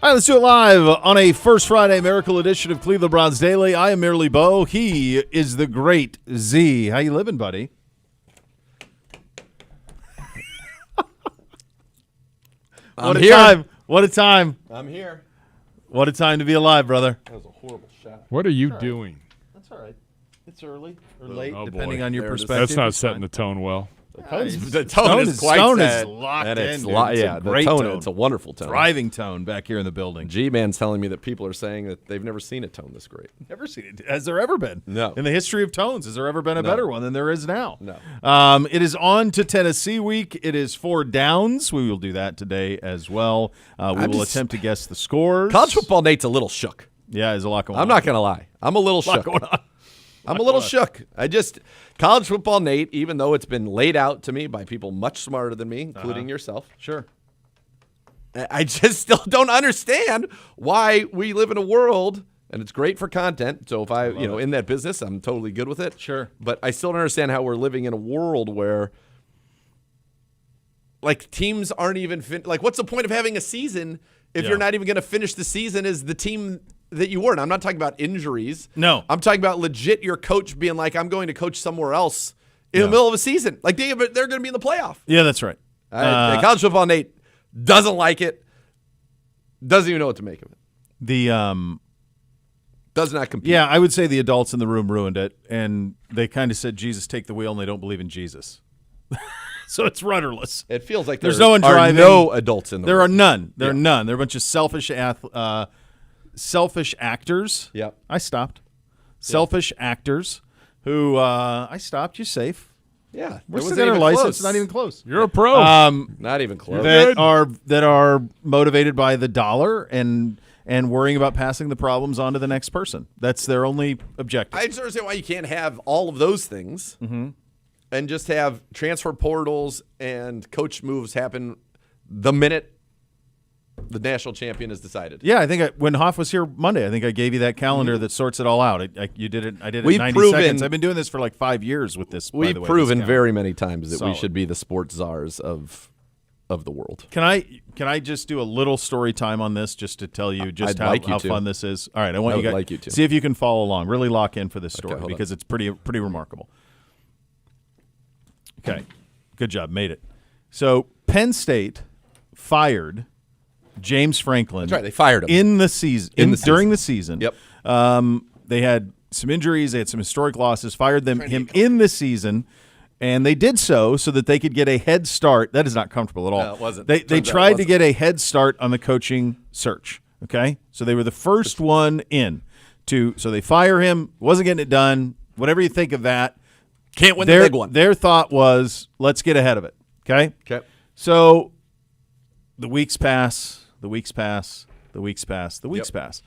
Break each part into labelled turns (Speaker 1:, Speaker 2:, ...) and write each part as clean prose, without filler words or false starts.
Speaker 1: All right, let's do it live on a First Friday Miracle edition of Cleveland Browns Daily. I am merely Bo. He is the great Z. How you living, buddy?
Speaker 2: I'm here.
Speaker 1: Time. What a time.
Speaker 2: I'm here.
Speaker 1: What a time to be alive, brother.
Speaker 2: That was a horrible shot.
Speaker 3: What are you doing?
Speaker 1: That's all right. It's early or late,
Speaker 3: Oh,
Speaker 1: depending
Speaker 3: boy.
Speaker 1: on your
Speaker 2: There it is.
Speaker 1: perspective.
Speaker 3: That's not
Speaker 1: It's
Speaker 3: setting
Speaker 1: fine.
Speaker 3: the tone well.
Speaker 2: The tone is quite
Speaker 1: Stone
Speaker 2: sad.
Speaker 1: is locked
Speaker 2: and it's
Speaker 1: in, dude. It's a
Speaker 2: yeah, the
Speaker 1: great
Speaker 2: tone.
Speaker 1: tone.
Speaker 2: It's a wonderful tone.
Speaker 1: Thriving tone back here in the building.
Speaker 2: G-Man's telling me that people are saying that they've never seen a tone this great.
Speaker 1: Never seen it. Has there ever been?
Speaker 2: No.
Speaker 1: In the history of tones, has there ever been a better one than there is now?
Speaker 2: No.
Speaker 1: It is on to Tennessee week. It is 4 downs. We will do that today as well. We will attempt to guess the scores.
Speaker 2: College football Nate's a little shook.
Speaker 1: Yeah, there's a lot going on.
Speaker 2: I'm not going to lie. I'm a little shook.
Speaker 1: going on.
Speaker 2: I'm a little shook. College football Nate, even though it's been laid out to me by people much smarter than me, including yourself,
Speaker 1: Sure.
Speaker 2: I just still don't understand why we live in a world, and it's great for content. So if in that business, I'm totally good with it.
Speaker 1: Sure.
Speaker 2: But I still don't understand how we're living in a world where, like, teams aren't even what's the point of having a season if you're not even going to finish the season as the team that you were? And I'm not talking about injuries.
Speaker 1: No.
Speaker 2: I'm talking about legit your coach being like, I'm going to coach somewhere else in the middle of a season. Like, they're going to be in the playoff.
Speaker 1: Yeah, that's right.
Speaker 2: College football Nate doesn't like it. Doesn't even know what to make of it. Does not compete.
Speaker 1: Yeah, I would say the adults in the room ruined it, and they kind of said, Jesus, take the wheel, and they don't believe in Jesus. So it's rudderless.
Speaker 2: It feels like
Speaker 1: There's no one driving.
Speaker 2: no adults in the room.
Speaker 1: There are none. There are none. They're a bunch of selfish actors.
Speaker 2: Yep.
Speaker 1: I stopped. Selfish actors who I stopped. You're safe.
Speaker 2: Yeah.
Speaker 1: We're
Speaker 2: it
Speaker 1: still
Speaker 2: wasn't
Speaker 1: got our
Speaker 2: even
Speaker 1: license.
Speaker 2: close.
Speaker 1: It's not even close.
Speaker 3: You're a pro.
Speaker 2: Not even close.
Speaker 1: That are motivated by the dollar and worrying about passing the problems on to the next person. That's their only objective.
Speaker 2: I just understand why you can't have all of those things and just have transfer portals and coach moves happen the minute the national champion is decided.
Speaker 1: Yeah, I think when Hoff was here Monday, I think I gave you that calendar that sorts it all out. You did it. I did it in 90 seconds. I've been doing this for like 5 years with this.
Speaker 2: We've proven very many times that we should be the sports czars of the world.
Speaker 1: Can I just do a little story time on this just to tell you just how fun this is? All right, I want you guys to see if you can follow along. Really lock in for this story because it's pretty remarkable. Okay, good job, made it. So Penn State fired James Franklin.
Speaker 2: That's right, they fired him
Speaker 1: in the season. During the season.
Speaker 2: Yep.
Speaker 1: They had some injuries. They had some historic losses. Fired him in the season. And they did so that they could get a head start. That is not comfortable at all.
Speaker 2: No, it wasn't.
Speaker 1: They tried to get a head start on the coaching search. Okay, so they were the first one in. So they fire him. Wasn't getting it done. Whatever you think of that,
Speaker 2: can't win the big one.
Speaker 1: Their thought was, let's get ahead of it. Okay.
Speaker 2: Okay.
Speaker 1: So the weeks pass. The weeks pass. The weeks pass. The weeks pass.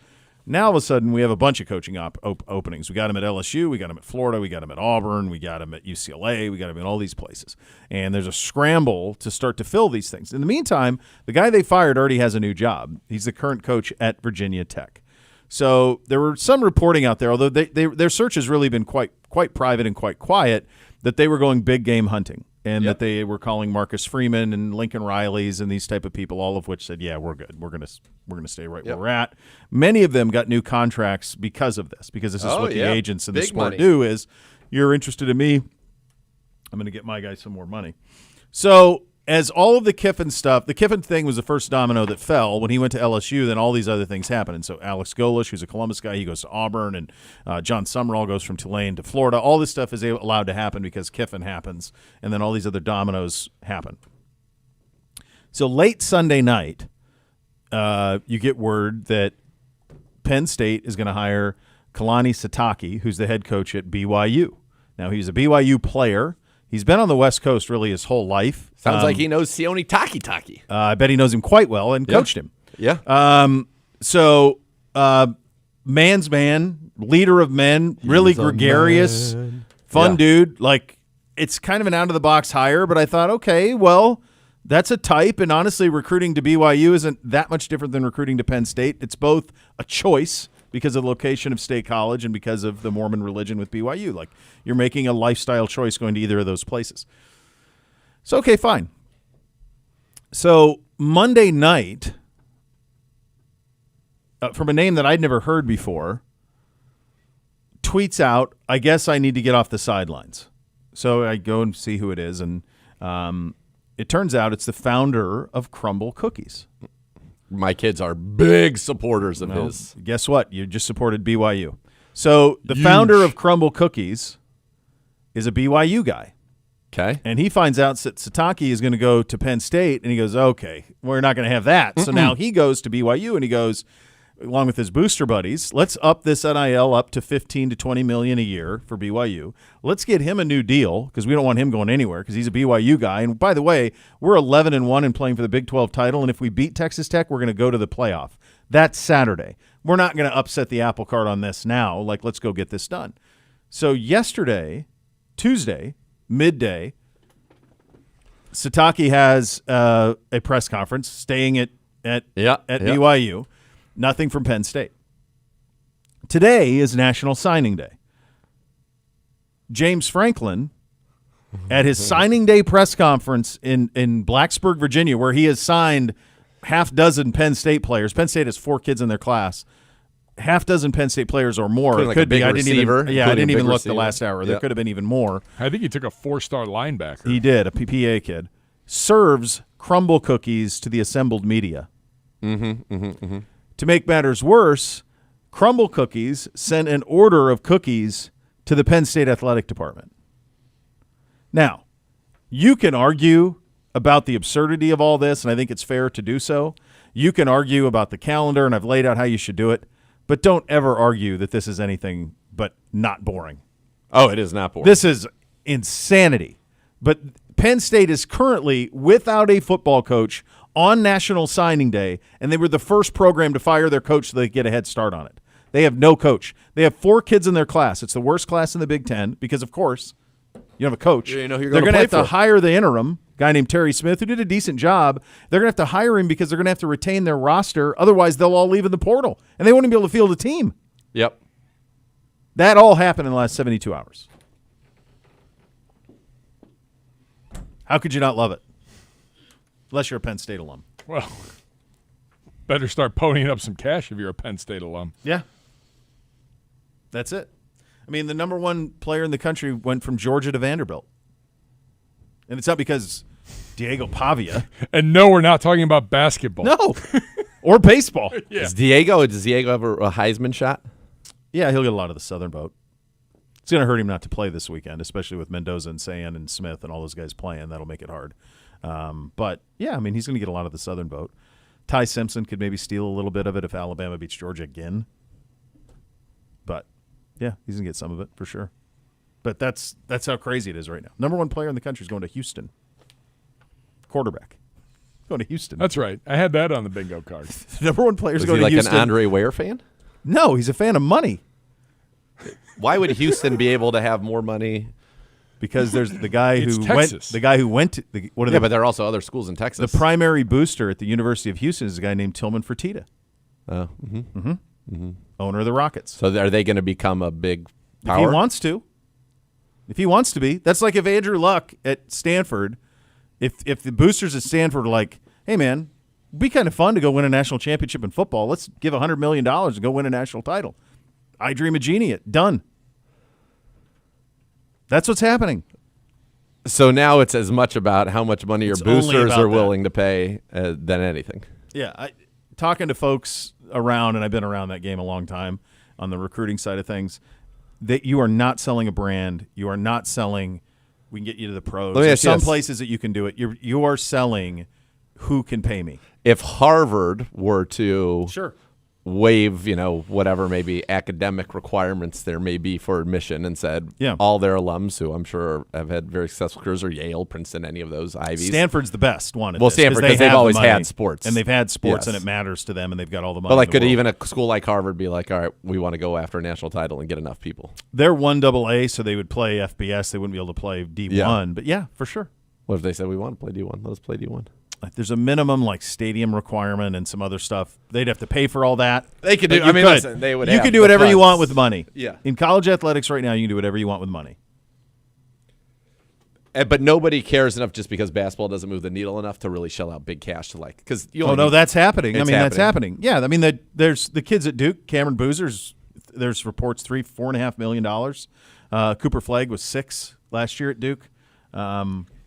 Speaker 1: Now, all of a sudden, we have a bunch of coaching openings. We got him at LSU. We got him at Florida. We got him at Auburn. We got him at UCLA. We got him in all these places. And there's a scramble to start to fill these things. In the meantime, the guy they fired already has a new job. He's the current coach at Virginia Tech. So there were some reporting out there, although their search has really been quite private and quite quiet, that they were going big game hunting. And that they were calling Marcus Freeman and Lincoln Riley's and these type of people, all of which said, yeah, we're good. We're gonna stay right where we're at. Many of them got new contracts because of this, because this is what the agents in the sport do is, you're interested in me, I'm going to get my guy some more money. So as all of the Kiffin stuff, the Kiffin thing was the first domino that fell. When he went to LSU, then all these other things happened. And so Alex Golish, who's a Columbus guy, he goes to Auburn, and John Summerall goes from Tulane to Florida. All this stuff is allowed to happen because Kiffin happens, and then all these other dominoes happen. So late Sunday night, you get word that Penn State is going to hire Kalani Sitake, who's the head coach at BYU. Now, he's a BYU player. He's been on the West Coast really his whole life.
Speaker 2: Sounds like he knows Sione Takitaki.
Speaker 1: I bet he knows him quite well and coached him.
Speaker 2: Yeah.
Speaker 1: So man's man, leader of men, really gregarious, fun dude. Like, it's kind of an out-of-the-box hire, but I thought, okay, well, that's a type, and honestly, recruiting to BYU isn't that much different than recruiting to Penn State. It's both a choice because of the location of State College and because of the Mormon religion with BYU. Like, you're making a lifestyle choice going to either of those places. So, okay, fine. So Monday night, from a name that I'd never heard before, tweets out, I guess I need to get off the sidelines. So I go and see who it is, and it turns out it's the founder of Crumble Cookies.
Speaker 2: My kids are big supporters of his.
Speaker 1: Guess what? You just supported BYU. So the founder of Crumble Cookies is a BYU guy.
Speaker 2: Okay.
Speaker 1: And he finds out that Sataki is going to go to Penn State, and he goes, okay, we're not going to have that. So now he goes to BYU, and he goes, along with his booster buddies, let's up this NIL up to $15 to $20 million a year for BYU. Let's get him a new deal because we don't want him going anywhere because he's a BYU guy. And by the way, we're 11-1 and playing for the Big 12 title, and if we beat Texas Tech, we're going to go to the playoff. That's Saturday. We're not going to upset the apple cart on this now. Like, let's go get this done. So yesterday, Tuesday, midday, Sataki has a press conference staying at BYU. Nothing from Penn State. Today is National Signing Day. James Franklin, at his signing day press conference in Blacksburg, Virginia, where he has signed half dozen Penn State players. Penn State has 4 kids in their class. Half dozen Penn State players or more.
Speaker 2: It could be. I didn't
Speaker 1: even look the last hour. There could have been even more.
Speaker 3: I think he took a 4-star linebacker.
Speaker 1: He did, a PPA kid. Serves Crumble Cookies to the assembled media. To make matters worse, Crumble Cookies sent an order of cookies to the Penn State Athletic Department. Now, you can argue about the absurdity of all this, and I think it's fair to do so. You can argue about the calendar, and I've laid out how you should do it, but don't ever argue that this is anything but not boring.
Speaker 2: Oh, it is not boring.
Speaker 1: This is insanity. But Penn State is currently without a football coach on National Signing Day, and they were the first program to fire their coach so they get a head start on it. They have no coach. They have 4 kids in their class. It's the worst class in the Big Ten because, of course, you have a coach.
Speaker 2: You know who you're
Speaker 1: they're
Speaker 2: going
Speaker 1: to
Speaker 2: play
Speaker 1: have to
Speaker 2: for.
Speaker 1: hire the interim guy named Terry Smith, who did a decent job. They're going to have to hire him because they're going to have to retain their roster. Otherwise, they'll all leave in the portal, and they won't even be able to field a team.
Speaker 2: Yep.
Speaker 1: That all happened in the last 72 hours. How could you not love it? Unless you're a Penn State alum.
Speaker 3: Well, better start ponying up some cash if you're a Penn State alum.
Speaker 1: Yeah. That's it. I mean, the number 1 player in the country went from Georgia to Vanderbilt. And it's not because Diego Pavia.
Speaker 3: And no, we're not talking about basketball.
Speaker 1: No. Or baseball.
Speaker 3: Yeah.
Speaker 2: Does Diego have a Heisman shot?
Speaker 1: Yeah, he'll get a lot of the Southern vote. It's going to hurt him not to play this weekend, especially with Mendoza and Sayan and Smith and all those guys playing. That'll make it hard. But, yeah, I mean, he's going to get a lot of the Southern vote. Ty Simpson could maybe steal a little bit of it if Alabama beats Georgia again. But, yeah, he's going to get some of it for sure. But that's how crazy it is right now. Number 1 player in the country is going to Houston. Quarterback. Going to Houston.
Speaker 3: That's right. I had that on the bingo card.
Speaker 1: Number 1 player is going
Speaker 2: he
Speaker 1: to
Speaker 2: like
Speaker 1: Houston.
Speaker 2: an Andre Ware fan?
Speaker 1: No, he's a fan of money.
Speaker 2: Why would Houston be able to have more money?
Speaker 1: Because there's the guy
Speaker 3: It's
Speaker 1: who
Speaker 3: Texas.
Speaker 1: went. The guy who went to the, what are
Speaker 2: Yeah,
Speaker 1: the,
Speaker 2: but there are also other schools in Texas.
Speaker 1: the primary booster at the University of Houston is a guy named Tillman Fertitta,
Speaker 2: Oh,
Speaker 1: owner of the Rockets.
Speaker 2: So are they going to become a big power?
Speaker 1: If he wants to. If he wants to be. That's like if Andrew Luck at Stanford, if the boosters at Stanford are like, hey, man, it'd be kind of fun to go win a national championship in football. Let's give $100 million and go win a national title. I dream of Genie it. Done. That's what's happening.
Speaker 2: So now it's as much about how much money your
Speaker 1: It's only
Speaker 2: boosters
Speaker 1: about
Speaker 2: are
Speaker 1: that.
Speaker 2: willing to pay than anything.
Speaker 1: Yeah, talking to folks around, and I've been around that game a long time on the recruiting side of things, that you are not selling a brand. You are not selling, we can get you to the pros. There's some places that you can do it. You are selling who can pay me.
Speaker 2: If Harvard were to
Speaker 1: Sure.
Speaker 2: waive, whatever maybe academic requirements there may be for admission and said all their alums who I'm sure have had very successful careers, or Yale, Princeton, any of those Ivies.
Speaker 1: Stanford's the best one.
Speaker 2: Well, Stanford, because they've always had sports.
Speaker 1: And they've had sports,
Speaker 2: Yes.
Speaker 1: and it matters to them, and they've got all the money.
Speaker 2: But
Speaker 1: in the
Speaker 2: could
Speaker 1: world.
Speaker 2: even a school like Harvard be like, all right, we want to go after a national title and get enough people?
Speaker 1: They're 1AA, so they would play FBS. They wouldn't be able to play D1.
Speaker 2: Yeah.
Speaker 1: But, yeah, for sure.
Speaker 2: What if they said we want to play D1? Let us play D1.
Speaker 1: There's a minimum stadium requirement and some other stuff. They'd have to pay for all that.
Speaker 2: They could
Speaker 1: But
Speaker 2: do.
Speaker 1: you
Speaker 2: I mean,
Speaker 1: could.
Speaker 2: listen, they would.
Speaker 1: You
Speaker 2: have
Speaker 1: could do
Speaker 2: the
Speaker 1: whatever you
Speaker 2: funds.
Speaker 1: want with money.
Speaker 2: Yeah.
Speaker 1: In college athletics right now, you can do whatever you want with money.
Speaker 2: But nobody cares enough just because basketball doesn't move the needle enough to really shell out big cash to because
Speaker 1: that's happening.
Speaker 2: That's
Speaker 1: happening. Yeah, I mean there's the kids at Duke. Cameron Boozer's. There's reports $4.5 million. Cooper Flagg was $6 million last year at Duke.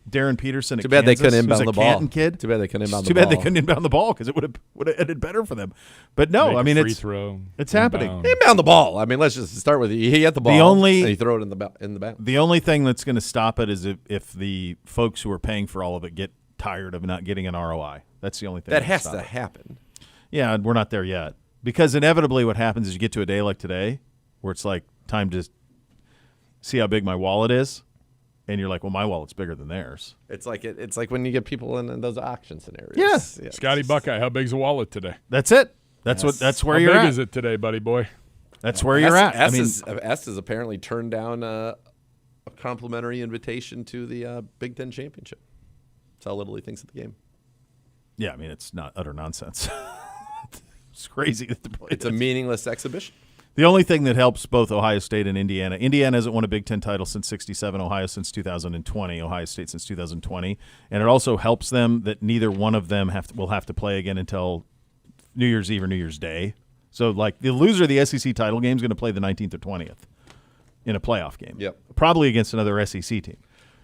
Speaker 1: Darren Peterson at
Speaker 2: Too bad
Speaker 1: Kansas,
Speaker 2: they couldn't inbound the ball.
Speaker 1: Canton kid.
Speaker 2: Too bad they couldn't inbound the
Speaker 1: Too
Speaker 2: ball.
Speaker 1: bad they couldn't inbound the ball because it would have ended better for them. But no,
Speaker 3: Make
Speaker 1: I mean
Speaker 3: a free throw,
Speaker 1: it's happening.
Speaker 3: inbound.
Speaker 2: Inbound the ball. I mean, let's just start with he hit the ball. And you throw it in the bound.
Speaker 1: The only thing that's going to stop it is if the folks who are paying for all of it get tired of not getting an ROI. That's the only thing
Speaker 2: that has to happen.
Speaker 1: Yeah, we're not there yet because inevitably what happens is you get to a day like today where it's like time to see how big my wallet is. And you're like, well, my wallet's bigger than theirs.
Speaker 2: It's like when you get people in those auction scenarios.
Speaker 1: Yeah.
Speaker 3: Scotty Buckeye, how big's a wallet today?
Speaker 1: That's it. That's where you're at.
Speaker 3: How big is it today, buddy boy?
Speaker 1: That's where you're at.
Speaker 2: S has apparently turned down a complimentary invitation to the Big Ten championship. That's how little he thinks of the game.
Speaker 1: Yeah, I mean, it's not utter nonsense. It's crazy that
Speaker 2: it's a meaningless exhibition.
Speaker 1: The only thing that helps both Ohio State and Indiana hasn't won a Big Ten title since '67, Ohio since 2020, Ohio State since 2020, and it also helps them that neither one of them will have to play again until New Year's Eve or New Year's Day. So, like, the loser of the SEC title game is going to play the 19th or 20th in a playoff game.
Speaker 2: Yep.
Speaker 1: Probably against another SEC team.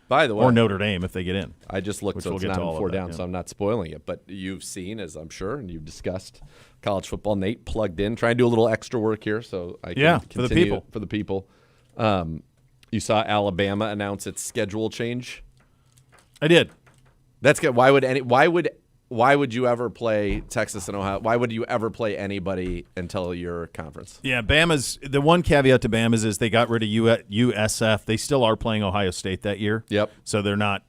Speaker 2: By the way,
Speaker 1: or Notre Dame if they get in.
Speaker 2: I just looked, so it's 9-4 down, so I'm not spoiling it. But you've seen, as I'm sure, and you've discussed, college football. Nate plugged in, trying to do a little extra work here, so I can continue
Speaker 1: for the
Speaker 2: people. You saw Alabama announce its schedule change.
Speaker 1: I did.
Speaker 2: That's good. Why would you ever play Texas and Ohio? Why would you ever play anybody until your conference?
Speaker 1: Yeah, Bama's the one caveat to Bama's is they got rid of USF. They still are playing Ohio State that year.
Speaker 2: Yep.
Speaker 1: So they're not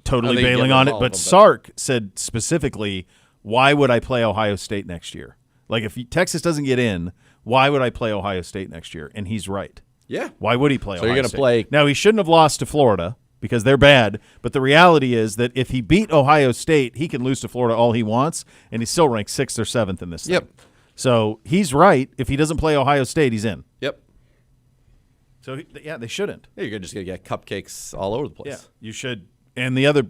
Speaker 1: totally bailing on it. But Sark said specifically, why would I play Ohio State next year? Like if Texas doesn't get in, why would I play Ohio State next year? And he's right.
Speaker 2: Yeah.
Speaker 1: Why would he play Ohio State?
Speaker 2: So you're going to play.
Speaker 1: Now, he shouldn't have lost to Florida because they're bad. But the reality is that if he beat Ohio State, he can lose to Florida all he wants, and he's still ranked 6th or 7th in this thing.
Speaker 2: Yep.
Speaker 1: So he's right. If he doesn't play Ohio State, he's in.
Speaker 2: Yep.
Speaker 1: So, yeah, they shouldn't.
Speaker 2: Yeah, you're just going to get cupcakes all over the place.
Speaker 1: Yeah, you should. And the other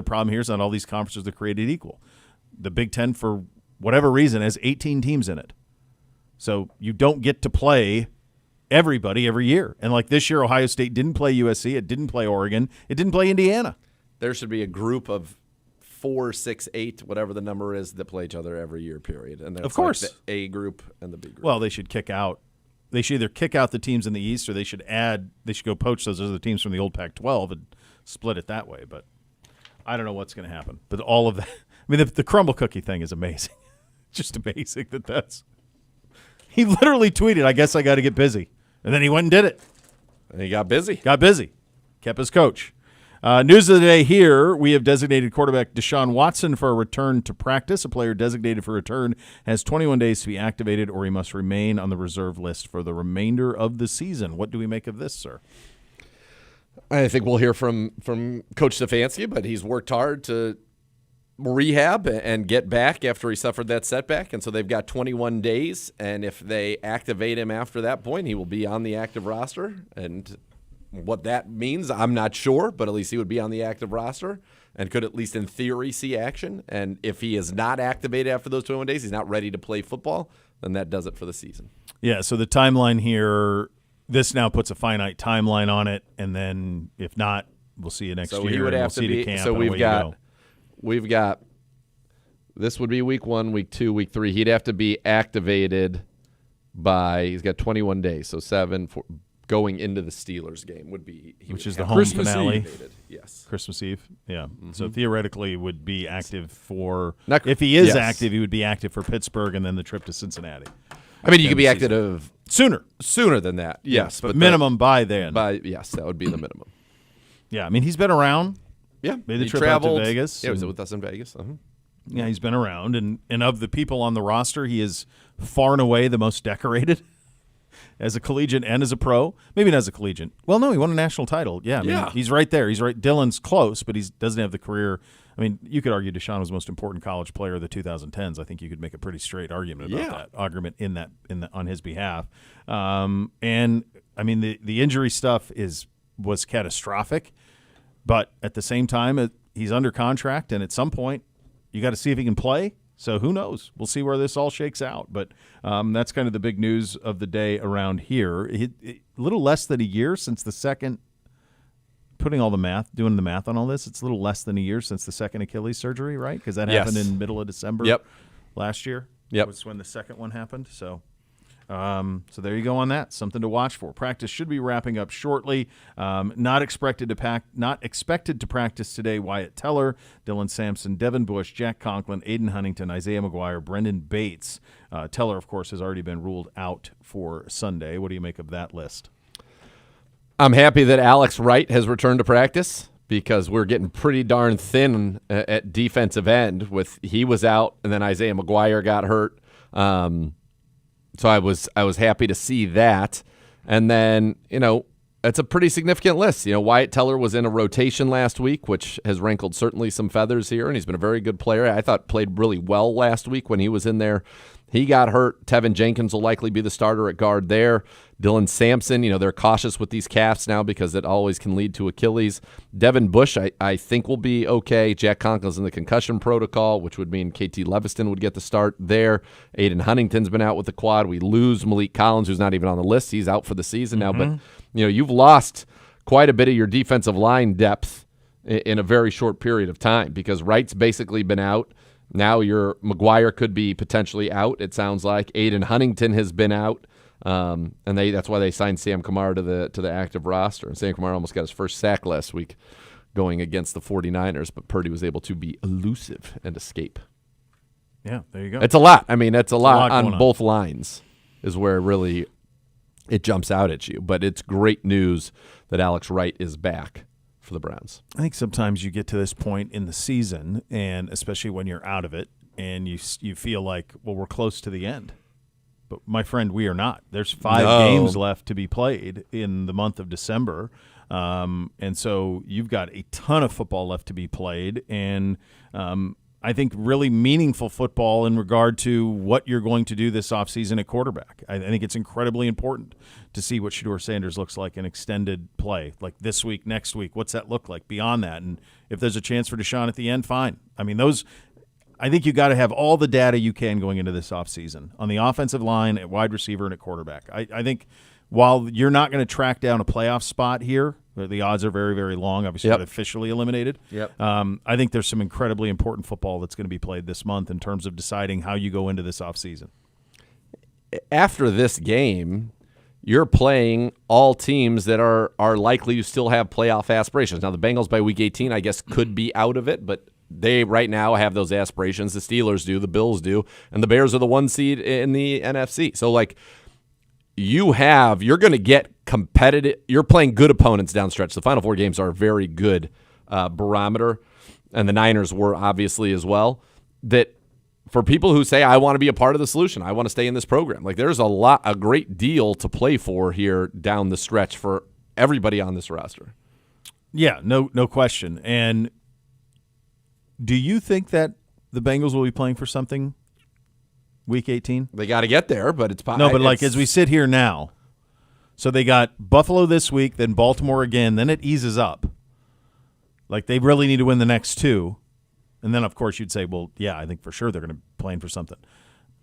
Speaker 1: problem here is not all these conferences are created equal. The Big Ten, for whatever reason, has 18 teams in it. So you don't get to play everybody every year. And like this year, Ohio State didn't play USC. It didn't play Oregon. It didn't play Indiana.
Speaker 2: There should be a group of 4, 6, 8, whatever the number is, that play each other every year, period. And
Speaker 1: of course,
Speaker 2: like the A group and the B group.
Speaker 1: Well, they should kick out. They should either kick out the teams in the East, or they should go poach those other teams from the old Pac-12 and split it that way. But I don't know what's going to happen. But all of that, I mean, the crumble cookie thing is amazing. Just amazing that's. He literally tweeted, "I guess I got to get busy," and then he went and did it.
Speaker 2: And he got busy.
Speaker 1: Kept his coach. News of the day here, we have designated quarterback Deshaun Watson for a return to practice. A player designated for return has 21 days to be activated, or he must remain on the reserve list for the remainder of the season. What do we make of this, sir?
Speaker 2: I think we'll hear from Coach Stefanski, but he's worked hard to rehab and get back after he suffered that setback, and so they've got 21 days, and if they activate him after that point, he will be on the active roster, and what that means, I'm not sure, but at least he would be on the active roster and could at least in theory see action, and if he is not activated after those 21 days, he's not ready to play football, then that does it for the season.
Speaker 1: Yeah, so the timeline here, this now puts a finite timeline on it, and then if not, we'll see you next year.
Speaker 2: So he would have to be. So we've got. This would be week 1, week 2, week 3. He'd have to be activated by. He's got 21 days, so 7 for going into the Steelers game would be.
Speaker 1: Which is the home finale.
Speaker 2: Yes,
Speaker 1: Christmas Eve. Yeah. Mm-hmm. So theoretically, would be active for.
Speaker 2: Not,
Speaker 1: if he is active, he would be active for Pittsburgh and then the trip to Cincinnati.
Speaker 2: I mean, you could be active
Speaker 1: sooner
Speaker 2: than that. Yes,
Speaker 1: but minimum by then.
Speaker 2: Yes, that would be the minimum.
Speaker 1: Yeah, I mean, he's been around.
Speaker 2: Yeah,
Speaker 1: made the trip out to Vegas.
Speaker 2: Yeah, was it with us in Vegas? Uh-huh.
Speaker 1: Yeah, he's been around, and of the people on the roster, he is far and away the most decorated as a collegiate and as a pro. Maybe not as a collegiate. Well, no, he won a national title. Yeah, I mean, he's right there. He's right. Dylan's close, but he doesn't have the career. I mean, you could argue Deshaun was the most important college player of the 2010s. I think you could make a pretty straight argument about that. Argument on his behalf. And I mean, the injury stuff was catastrophic. But at the same time, he's under contract, and at some point, you got to see if he can play. So who knows? We'll see where this all shakes out. But that's kind of the big news of the day around here. A little less than a year since the second, doing the math on all this, it's a little less than a year since the second Achilles surgery, right? Because that happened in middle of December last year.
Speaker 2: Yep.
Speaker 1: Was when the second one happened. So there you go on that. Something to watch for. Practice should be wrapping up shortly. Not expected to practice today. Wyatt Teller, Dylan Sampson, Devin Bush, Jack Conklin, Aiden Huntington, Isaiah McGuire, Brendan Bates. Teller, of course, has already been ruled out for Sunday. What do you make of that list?
Speaker 2: I'm happy that Alex Wright has returned to practice because we're getting pretty darn thin at defensive end. He was out, and then Isaiah McGuire got hurt. So I was happy to see that. And then, it's a pretty significant list. Wyatt Teller was in a rotation last week, which has rankled certainly some feathers here, and he's been a very good player. I thought played really well last week when he was in there. He got hurt. Tevin Jenkins will likely be the starter at guard there. Dylan Sampson, they're cautious with these casts now because it always can lead to Achilles. Devin Bush, I think will be okay. Jack Conklin's in the concussion protocol, which would mean KT Leviston would get the start there. Aiden Huntington's been out with the quad. We lose Malik Collins, who's not even on the list. He's out for the season now. But, you've lost quite a bit of your defensive line depth in a very short period of time because Wright's basically been out. Now your McGuire could be potentially out, it sounds like. Aiden Huntington has been out, and that's why they signed Sam Kamara to the active roster. And Sam Kamara almost got his first sack last week going against the 49ers, but Purdy was able to be elusive and escape.
Speaker 1: Yeah, there you go.
Speaker 2: It's a lot. I mean, it's a lot on
Speaker 1: on
Speaker 2: both lines is where really it jumps out at you. But it's great news that Alex Wright is back for the Browns.
Speaker 1: I think sometimes you get to this point in the season, and especially when you're out of it, and you feel like, well, we're close to the end. But, my friend, we are not. There's 5 games left to be played in the month of December, and so you've got a ton of football left to be played, and I think really meaningful football in regard to what you're going to do this offseason at quarterback. I think it's incredibly important to see what Shedeur Sanders looks like in extended play, like this week, next week. What's that look like beyond that? And if there's a chance for Deshaun at the end, fine. I mean, I think you got to have all the data you can going into this offseason on the offensive line, at wide receiver, and at quarterback. I think while you're not going to track down a playoff spot here, the odds are very, very long. Obviously, not officially eliminated. I think there's some incredibly important football that's going to be played this month in terms of deciding how you go into this offseason.
Speaker 2: After this game, you're playing all teams that are likely to still have playoff aspirations. Now, the Bengals by Week 18, I guess, could be out of it, but they right now have those aspirations. The Steelers do, the Bills do, and the Bears are the 1 seed in the NFC. So, you're going to get competitive. You're playing good opponents down the stretch. The Final 4 games are a very good barometer, and the Niners were obviously as well. That for people who say, I want to be a part of the solution, I want to stay in this program, there's a great deal to play for here down the stretch for everybody on this roster.
Speaker 1: Yeah, no question. And do you think that the Bengals will be playing for something Week 18?
Speaker 2: They got to get there, but it's possible.
Speaker 1: No, but as we sit here now, so they got Buffalo this week, then Baltimore again, then it eases up. They really need to win the next 2. And then, of course, you'd say, well, yeah, I think for sure they're going to be playing for something.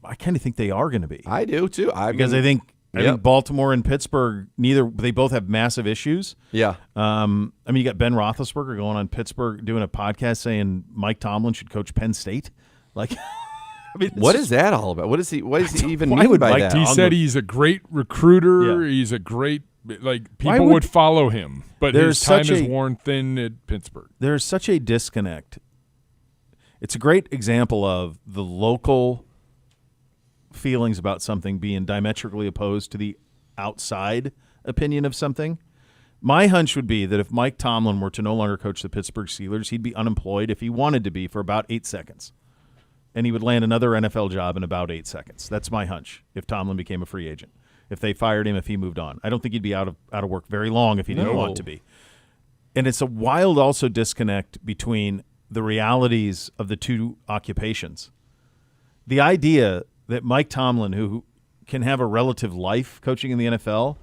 Speaker 1: I kind of think they are going to be.
Speaker 2: I do, too. I
Speaker 1: think Baltimore and Pittsburgh, they both have massive issues.
Speaker 2: Yeah.
Speaker 1: You got Ben Roethlisberger going on Pittsburgh doing a podcast saying Mike Tomlin should coach Penn State.
Speaker 2: What is that all about? What does he even
Speaker 1: why
Speaker 2: mean
Speaker 1: would
Speaker 2: by
Speaker 1: Mike
Speaker 2: that?
Speaker 3: He said he's a great recruiter.
Speaker 1: Yeah.
Speaker 3: He's a great people would follow him, but his time is worn thin at Pittsburgh.
Speaker 1: There's such a disconnect. It's a great example of the local feelings about something being diametrically opposed to the outside opinion of something. My hunch would be that if Mike Tomlin were to no longer coach the Pittsburgh Steelers, he'd be unemployed if he wanted to be for about 8 seconds. And he would land another NFL job in about 8 seconds. That's my hunch if Tomlin became a free agent. If they fired him, if he moved on. I don't think he'd be out of work very long if he didn't want to be. And it's a wild also disconnect between the realities of the two occupations. The idea that Mike Tomlin, who can have a relative life coaching in the NFL,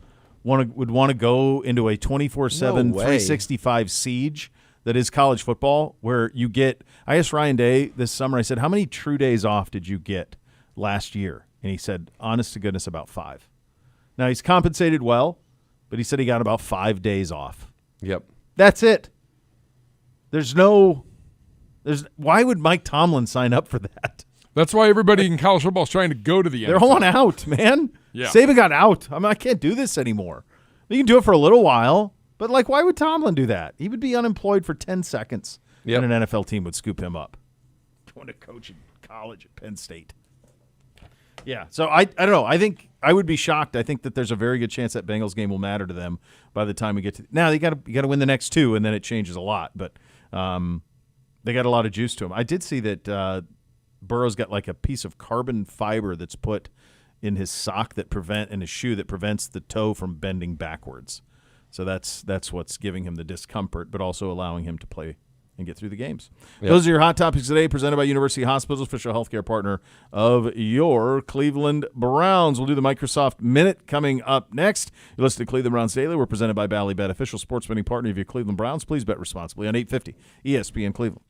Speaker 1: would want to go into a 24/7, 365 siege that is college football, where you get – I asked Ryan Day this summer, I said, how many true days off did you get last year? And he said, honest to goodness, about 5. Now, he's compensated well, but he said he got about 5 days off.
Speaker 2: Yep.
Speaker 1: That's it. Why would Mike Tomlin sign up for that?
Speaker 3: That's why everybody in college football is trying to go to the NFL.
Speaker 1: They're all out, man.
Speaker 3: Yeah.
Speaker 1: Saban got out. I can't do this anymore. You can do it for a little while, but why would Tomlin do that? He would be unemployed for 10 seconds, and an NFL team would scoop him up. Going to coach in college at Penn State. Yeah, so I don't know. I think I would be shocked. I think that there's a very good chance that Bengals game will matter to them by the time we get to. Now you got to win the next 2, and then it changes a lot. But they got a lot of juice to them. I did see that Burrow's got a piece of carbon fiber that's put in his sock in his shoe that prevents the toe from bending backwards. So that's what's giving him the discomfort, but also allowing him to play and get through the games. Yep. Those are your hot topics today, presented by University Hospitals, official healthcare partner of your Cleveland Browns. We'll do the Microsoft Minute coming up next. You listen to Cleveland Browns Daily. We're presented by Bally Bet, official sports betting partner of your Cleveland Browns. Please bet responsibly on 850 ESPN Cleveland.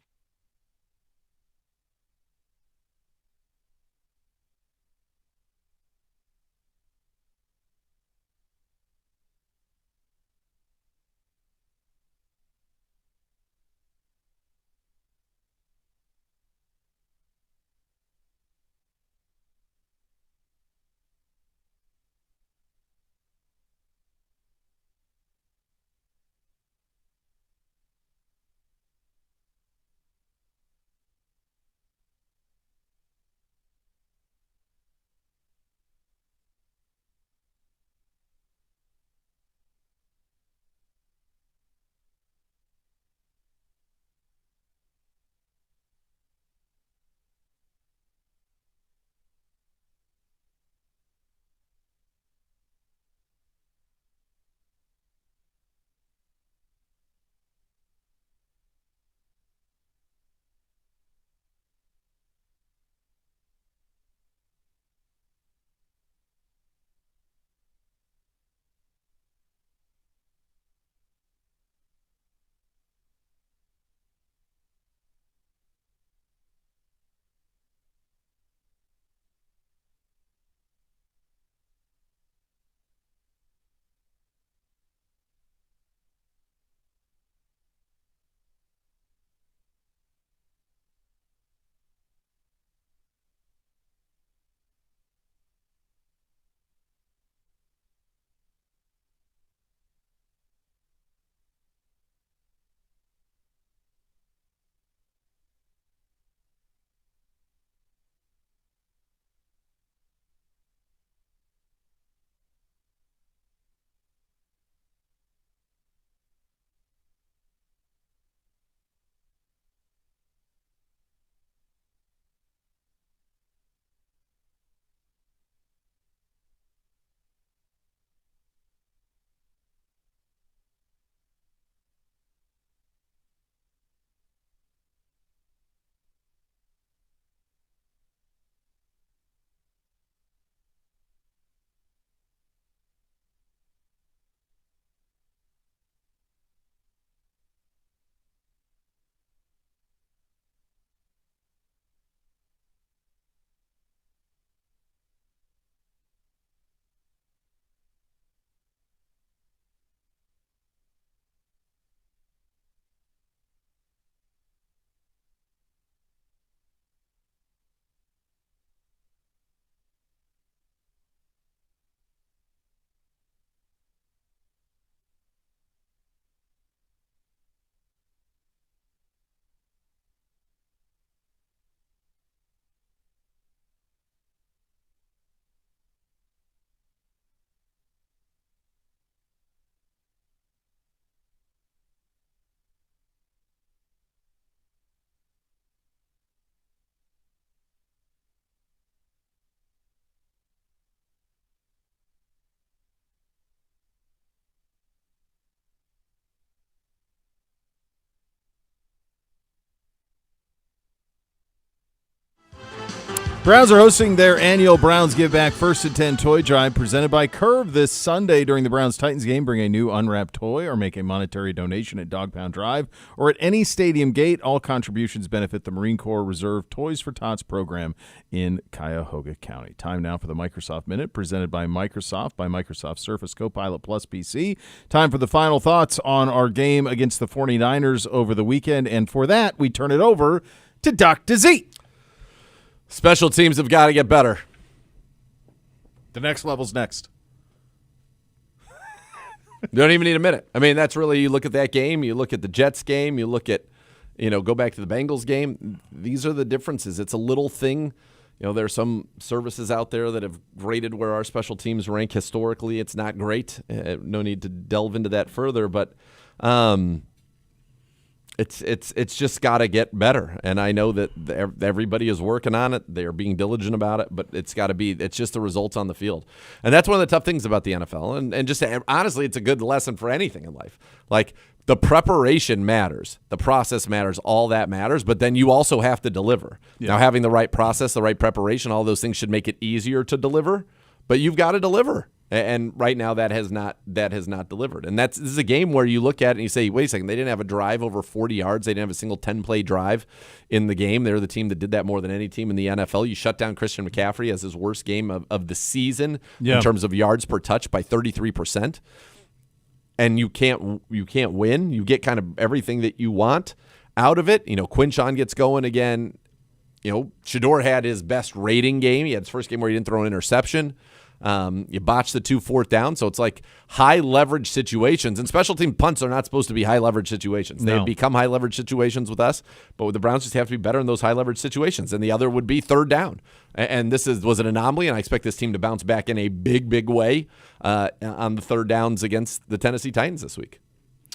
Speaker 1: Browns are hosting their annual Browns Give Back First and 10 toy drive presented by Curve this Sunday during the Browns-Titans game. Bring a new unwrapped toy or make a monetary donation at Dog Pound Drive or at any stadium gate. All contributions benefit the Marine Corps Reserve Toys for Tots program in Cuyahoga County. Time now for the Microsoft Minute presented by Microsoft Surface Copilot Plus PC. Time for the final thoughts on our game against the 49ers over the weekend. And for that, we turn it over to Dr. Z.
Speaker 2: Special teams have got to get better.
Speaker 1: The next level's next.
Speaker 2: You don't even need a minute. I mean, that's really, you look at that game, you look at the Jets game, you look at, go back to the Bengals game. These are the differences. It's a little thing. There are some services out there that have rated where our special teams rank historically. It's not great. No need to delve into that further, but It's just got to get better, and I know that everybody is working on it. They are being diligent about it, but it's just the results on the field, and that's one of the tough things about the NFL. And just honestly, it's a good lesson for anything in life. Like, the preparation matters, the process matters, all that matters, but then you also have to deliver. Yeah. Now, having the right process, the right preparation, all those things should make it easier to deliver, but you've got to deliver. And right now, that has not delivered. And this is a game where you look at it and you say, wait a second, they didn't have a drive over 40 yards. They didn't have a single 10-play drive in the game. They're the team that did that more than any team in the NFL. You shut down Christian McCaffrey as his worst game of the season in terms of yards per touch by 33%. And you can't win. You get kind of everything that you want out of it. Quinshawn gets going again. Shador had his best rating game. He had his first game where he didn't throw an interception. You botch the 2 4th down, so it's like high leverage situations. And special team punts are not supposed to be high leverage situations. They have become high leverage situations with us, but with the Browns just have to be better in those high leverage situations. And the other would be 3rd down. And this was an anomaly, and I expect this team to bounce back in a big, big way on the 3rd downs against the Tennessee Titans this week.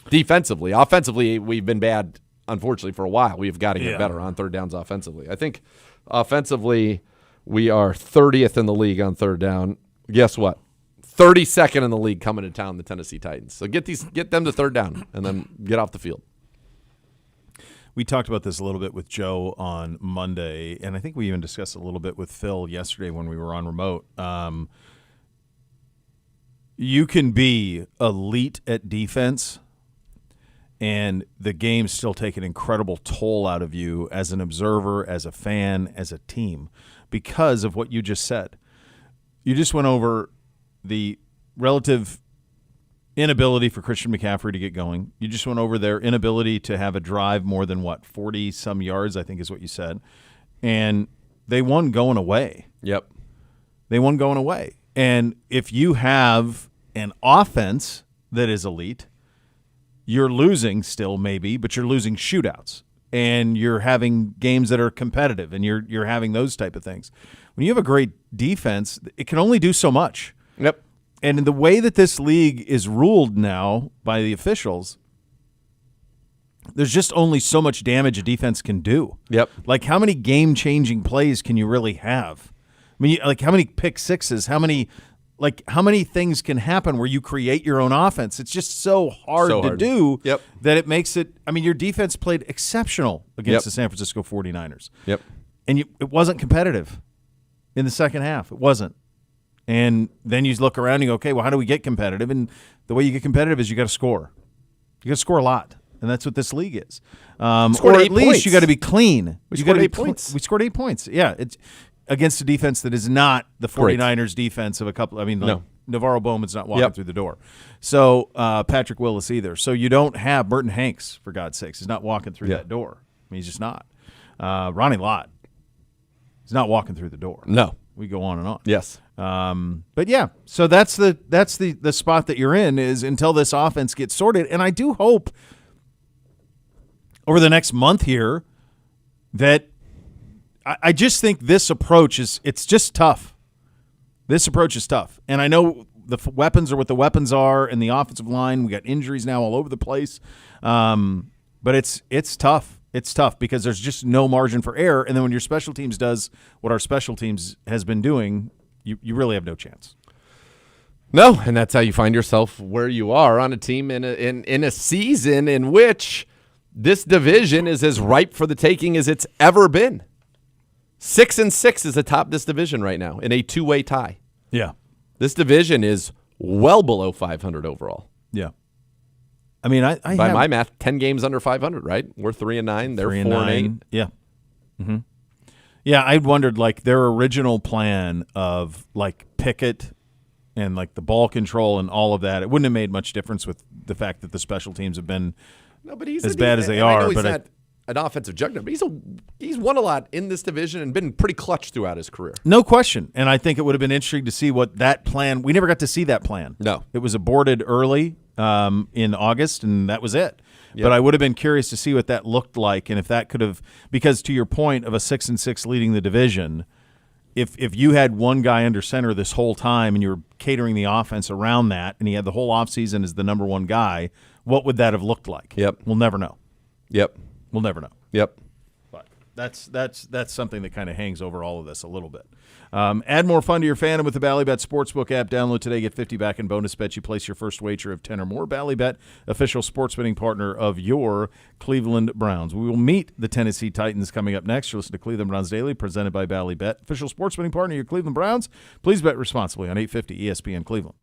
Speaker 2: Defensively, offensively, we've been bad, unfortunately, for a while. We've got to get better on 3rd downs offensively. I think offensively, we are 30th in the league on 3rd down. Guess what? 32nd in the league coming to town, the Tennessee Titans. So get them to 3rd down and then get off the field.
Speaker 1: We talked about this a little bit with Joe on Monday, and I think we even discussed it a little bit with Phil yesterday when we were on remote. You can be elite at defense, and the games still take an incredible toll out of you as an observer, as a fan, as a team, because of what you just said. You just went over the relative inability for Christian McCaffrey to get going. You just went over their inability to have a drive more than, 40-some yards, I think is what you said. And they won going away.
Speaker 2: Yep.
Speaker 1: They won going away. And if you have an offense that is elite, you're losing still maybe, but you're losing shootouts. And you're having games that are competitive, and you're having those type of things. When you have a great defense, it can only do so much.
Speaker 2: Yep.
Speaker 1: And in the way that this league is ruled now by the officials, there's just only so much damage a defense can do.
Speaker 2: Yep.
Speaker 1: Like, how many game-changing plays can you really have? I mean, like, how many pick sixes? How many things can happen where you create your own offense? It's just so hard to do that it makes it – I mean, your defense played exceptional against the San Francisco 49ers.
Speaker 2: Yep.
Speaker 1: And it wasn't competitive in the second half. It wasn't. And then you look around and you go, okay, well, how do we get competitive? And the way you get competitive is you got to score. You got to score a lot. And that's what this league is. Or at least you got to be clean.
Speaker 2: We scored 8 points.
Speaker 1: We scored 8 points. Yeah, it's against a defense that is not the 49ers defense of a couple. I mean, Navarro Bowman's not walking through the door. So Patrick Willis either. So you don't have Burton Hanks, for God's sakes. He's not walking through that door. I mean, he's just not. Ronnie Lott, he's not walking through the door.
Speaker 2: No.
Speaker 1: We go on and on.
Speaker 2: Yes.
Speaker 1: But yeah, so that's the spot that you're in, is until this offense gets sorted. And I do hope over the next month here that I just think this approach it's just tough. This approach is tough. And I know the weapons are what the weapons are, and the offensive line, we got injuries now all over the place. But it's tough. It's tough because there's just no margin for error. And then when your special teams does what our special teams has been doing, you really have no chance.
Speaker 2: No, and that's how you find yourself where you are on a team in a season in which this division is as ripe for the taking as it's ever been. 6-6 is atop this division right now in a two-way tie.
Speaker 1: Yeah.
Speaker 2: This division is well below 500 overall.
Speaker 1: Yeah. I mean, I
Speaker 2: by my math, 10 games under 500, right? We're 3-9. They're 4-8.
Speaker 1: Yeah. Mm-hmm. Yeah, I wondered, like, their original plan of, like, Pickett and, like, the ball control and all of that, it wouldn't have made much difference with the fact that the special teams have been as bad as they are.
Speaker 2: I know he's not an offensive juggernaut, but he's won a lot in this division and been pretty clutch throughout his career.
Speaker 1: No question. And I think it would have been interesting to see what that plan – we never got to see that plan.
Speaker 2: No.
Speaker 1: It was aborted early in August, and that was it. Yep. But I would have been curious to see what that looked like, and if that could have – because to your point of a 6-6 leading the division, if you had one guy under center this whole time and you were catering the offense around that and he had the whole offseason as the number one guy, what would that have looked like?
Speaker 2: Yep.
Speaker 1: We'll never know.
Speaker 2: Yep.
Speaker 1: We'll never know.
Speaker 2: Yep.
Speaker 1: But that's something that kind of hangs over all of this a little bit. Add more fun to your fandom with the Ballybet Sportsbook app. Download today. Get 50 back in bonus bets. You place your first wager of 10 or more. Ballybet, official sports betting partner of your Cleveland Browns. We will meet the Tennessee Titans coming up next. You'll listen to Cleveland Browns Daily, presented by Ballybet, official sports betting partner of your Cleveland Browns. Please bet responsibly on 850 ESPN Cleveland.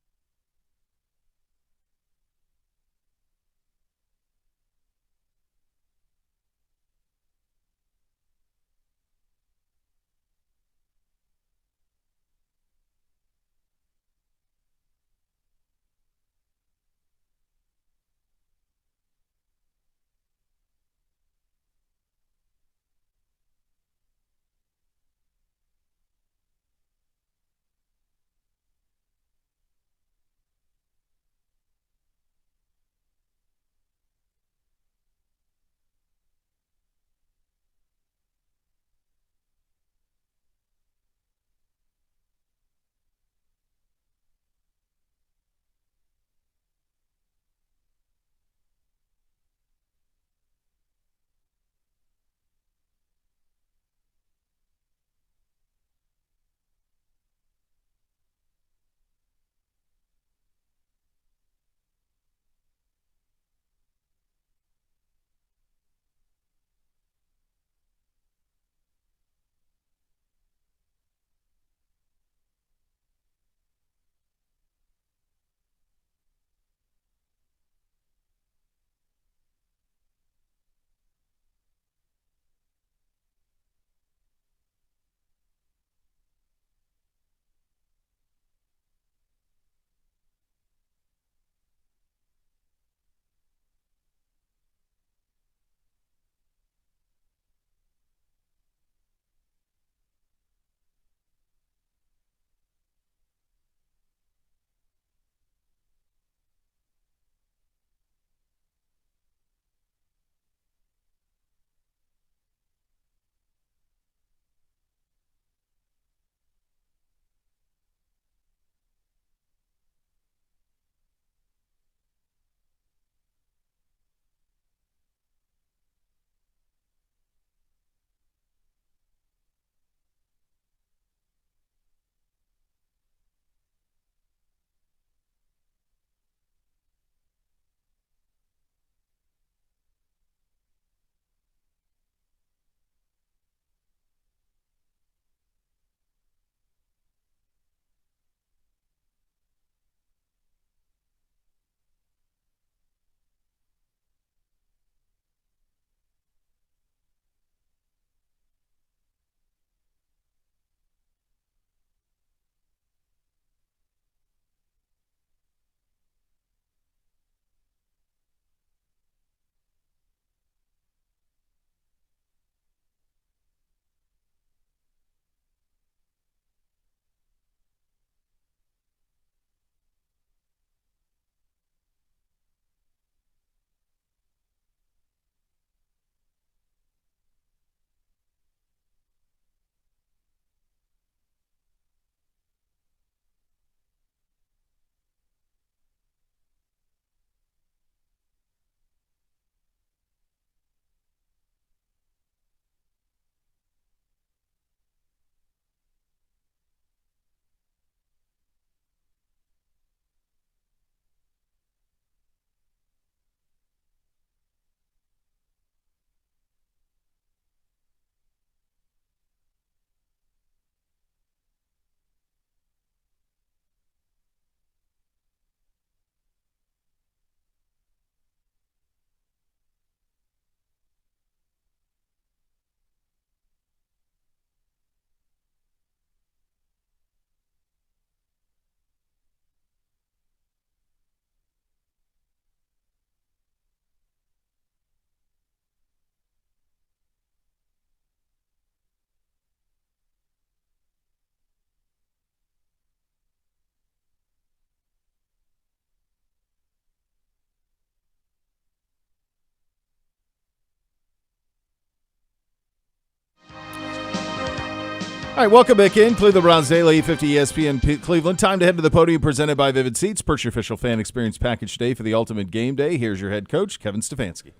Speaker 1: All right, welcome back in. Cleveland Browns Daily, 50 ESPN Cleveland. Time to head to the podium presented by Vivid Seats. Purchase your official fan experience package today for the ultimate game day. Here's your head coach, Kevin Stefanski.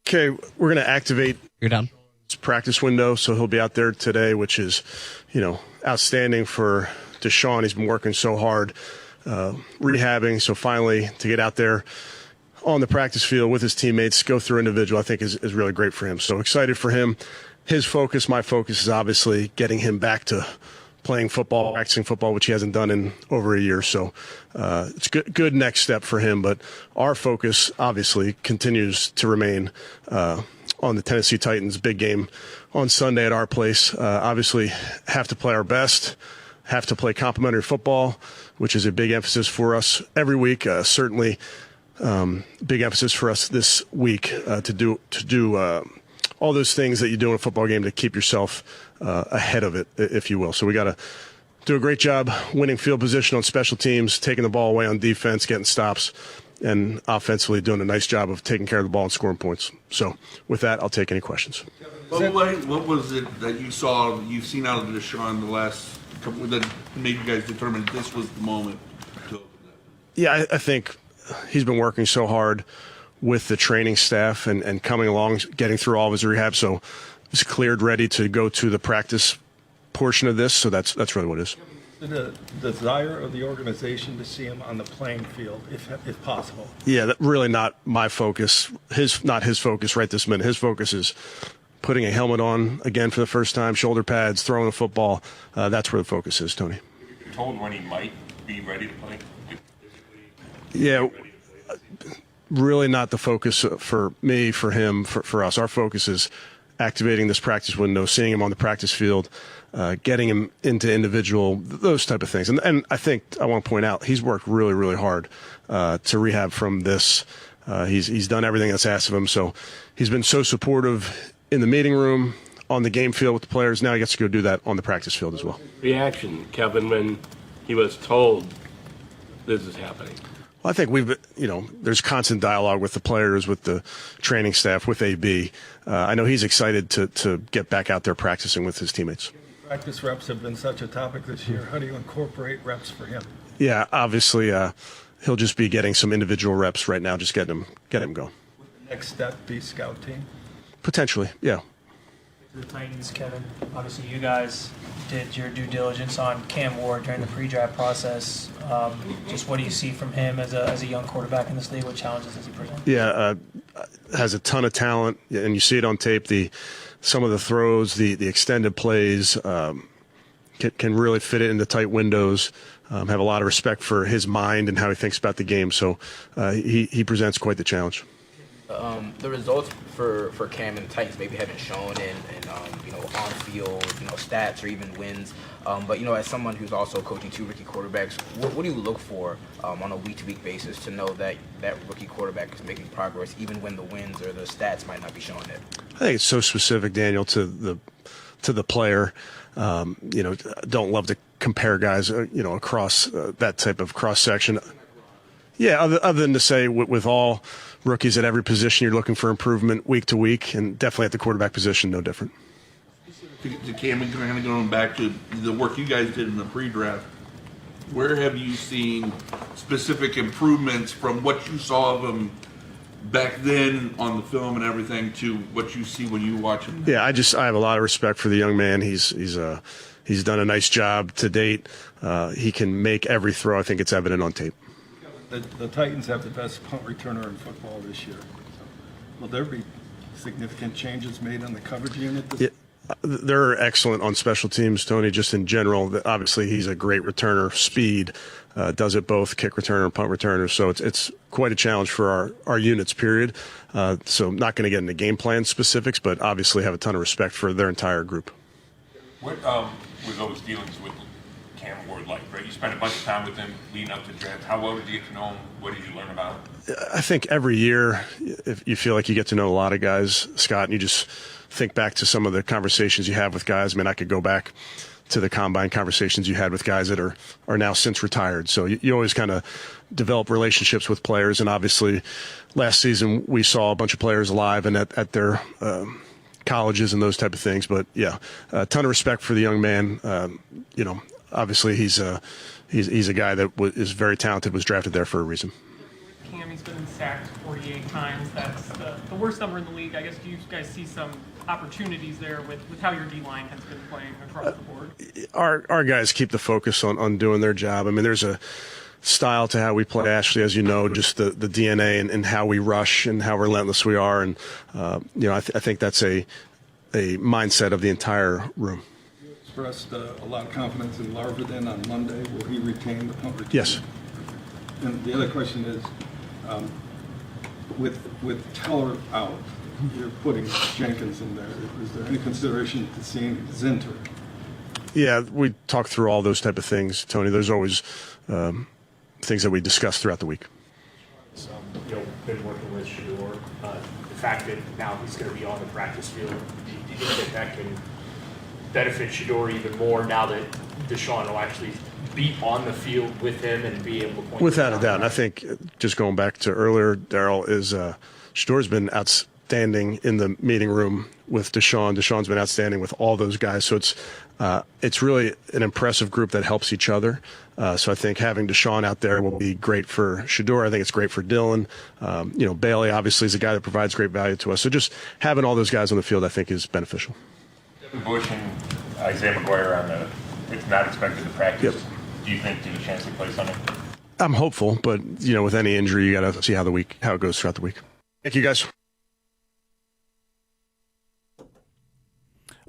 Speaker 4: Okay, we're going to activate his practice window, so he'll be out there today, which is, outstanding for Deshaun. He's been working so hard, rehabbing, so finally to get out there on the practice field with his teammates, go through individual, I think is really great for him. So excited for him. His focus, my focus, is obviously getting him back to playing football, practicing football, which he hasn't done in over a year. So it's a good next step for him. But our focus, obviously, continues to remain on the Tennessee Titans big game on Sunday at our place. Obviously, have to play our best, have to play complimentary football, which is a big emphasis for us every week. Certainly, big emphasis for us this week to do all those things that you do in a football game to keep yourself ahead of it, if you will. So we got to do a great job winning field position on special teams, taking the ball away on defense, getting stops, and offensively doing a nice job of taking care of the ball and scoring points. So with that, I'll take any questions.
Speaker 5: What was it that you've seen out of Deshaun the last couple that made you guys determine this was the moment to open that?
Speaker 4: Yeah, I think he's been working so hard with the training staff and coming along, getting through all of his rehab. So he's cleared, ready to go to the practice portion of this. So that's really what it is.
Speaker 6: The desire of the organization to see him on the playing field, if possible.
Speaker 4: Yeah, that really not my focus. Not his focus right this minute. His focus is putting a helmet on again for the first time, shoulder pads, throwing a football. That's where the focus is, Tony.
Speaker 7: You're told when he might be ready to play?
Speaker 4: Yeah. Really not the focus for me, for him, for us. Our focus is activating this practice window, seeing him on the practice field, getting him into individual, those type of things. And I think I want to point out he's worked really, really hard to rehab from this. He's done everything that's asked of him. So he's been so supportive in the meeting room, on the game field with the players. Now he gets to go do that on the practice field as well.
Speaker 7: Reaction, Kevin, when he was told this is happening?
Speaker 4: Well, I think there's constant dialogue with the players, with the training staff, with AB. I know he's excited to get back out there practicing with his teammates.
Speaker 6: Practice reps have been such a topic this year. How do you incorporate reps for him?
Speaker 4: Yeah, obviously he'll just be getting some individual reps right now, just get him going.
Speaker 6: Would the next step be scout team?
Speaker 4: Potentially, yeah.
Speaker 8: The Titans, Kevin, obviously you guys did your due diligence on Cam Ward during the pre-draft process. Just what do you see from him as a young quarterback in this league? What challenges does he present?
Speaker 4: Yeah, has a ton of talent, and you see it on tape. Some of the throws, the extended plays, can really fit it into tight windows. Have a lot of respect for his mind and how he thinks about the game. So he presents quite the challenge.
Speaker 9: The results for Cam and the Titans maybe haven't shown in on-field stats or even wins. But as someone who's also coaching two rookie quarterbacks, what do you look for on a week-to-week basis to know that rookie quarterback is making progress even when the wins or the stats might not be showing it?
Speaker 4: I think it's so specific, Daniel, to the player. Don't love to compare guys, across that type of cross-section. Yeah, other than to say with all rookies at every position, you're looking for improvement week to week, and definitely at the quarterback position, no different.
Speaker 5: To Cam, and kind of going back to the work you guys did in the pre-draft, where have you seen specific improvements from what you saw of him back then on the film and everything to what you see when you watch him now?
Speaker 4: Yeah, I have a lot of respect for the young man. He's done a nice job to date. He can make every throw. I think it's evident on tape.
Speaker 6: The Titans have the best punt returner in football this year. Will there be significant changes made on the coverage unit?
Speaker 4: They're excellent on special teams, Tony, just in general. Obviously, he's a great returner, speed, does it both, kick returner and punt returner. So it's quite a challenge for our units, period. So not going to get into game plan specifics, but obviously have a ton of respect for their entire group.
Speaker 7: What were those dealings with Cam Ward like, right? You spent a bunch of time with him leading up to the draft. How well did you get to know him? What did you learn about him?
Speaker 4: I think every year, if you feel like you get to know a lot of guys, Scott, and you just think back to some of the conversations you have with guys. I mean, I could go back to the combine conversations you had with guys that are now since retired. So you always kind of develop relationships with players. And obviously, last season we saw a bunch of players live and at their colleges and those type of things. But yeah, a ton of respect for the young man. Obviously he's a guy that is very talented, was drafted there for a reason.
Speaker 10: Cam, he's been sacked 48 times. That's the worst number in the league. I guess, do you guys see some opportunities there with how your D-line has been playing across the board?
Speaker 4: Our guys keep the focus on doing their job. I mean, there's a style to how we play, Ashley, as you know, just the DNA and how we rush and how relentless we are. And, I think that's a mindset of the entire room.
Speaker 6: You expressed a lot of confidence in Larvin on Monday. Will he retain the punt return?
Speaker 4: Yes.
Speaker 6: And the other question is, with Teller out, you're putting Jenkins in there. Is there any consideration to seeing Zinter?
Speaker 4: Yeah, we talk through all those type of things, Tony. There's always things that we discuss throughout the week.
Speaker 11: Been working with Shador. The fact that now he's going to be on the practice field, do you think that can benefit Shador even more now that Deshaun will actually be on the field with him and be able to point?
Speaker 4: Without a doubt. And I think just going back to earlier, Daryl, is Shador's been outstanding in the meeting room with Deshaun. Deshaun's been outstanding with all those guys. So it's really an impressive group that helps each other. So I think having Deshaun out there will be great for Shador. I think it's great for Dylan. Bailey obviously is a guy that provides great value to us. So just having all those guys on the field, I think, is beneficial.
Speaker 7: Bush and Isaiah McGuire it's not expected to practice.
Speaker 4: Yep.
Speaker 7: Do you think there's a chance they play Sunday?
Speaker 4: I'm hopeful, but with any injury, you got to see how it goes throughout the week. Thank you, guys.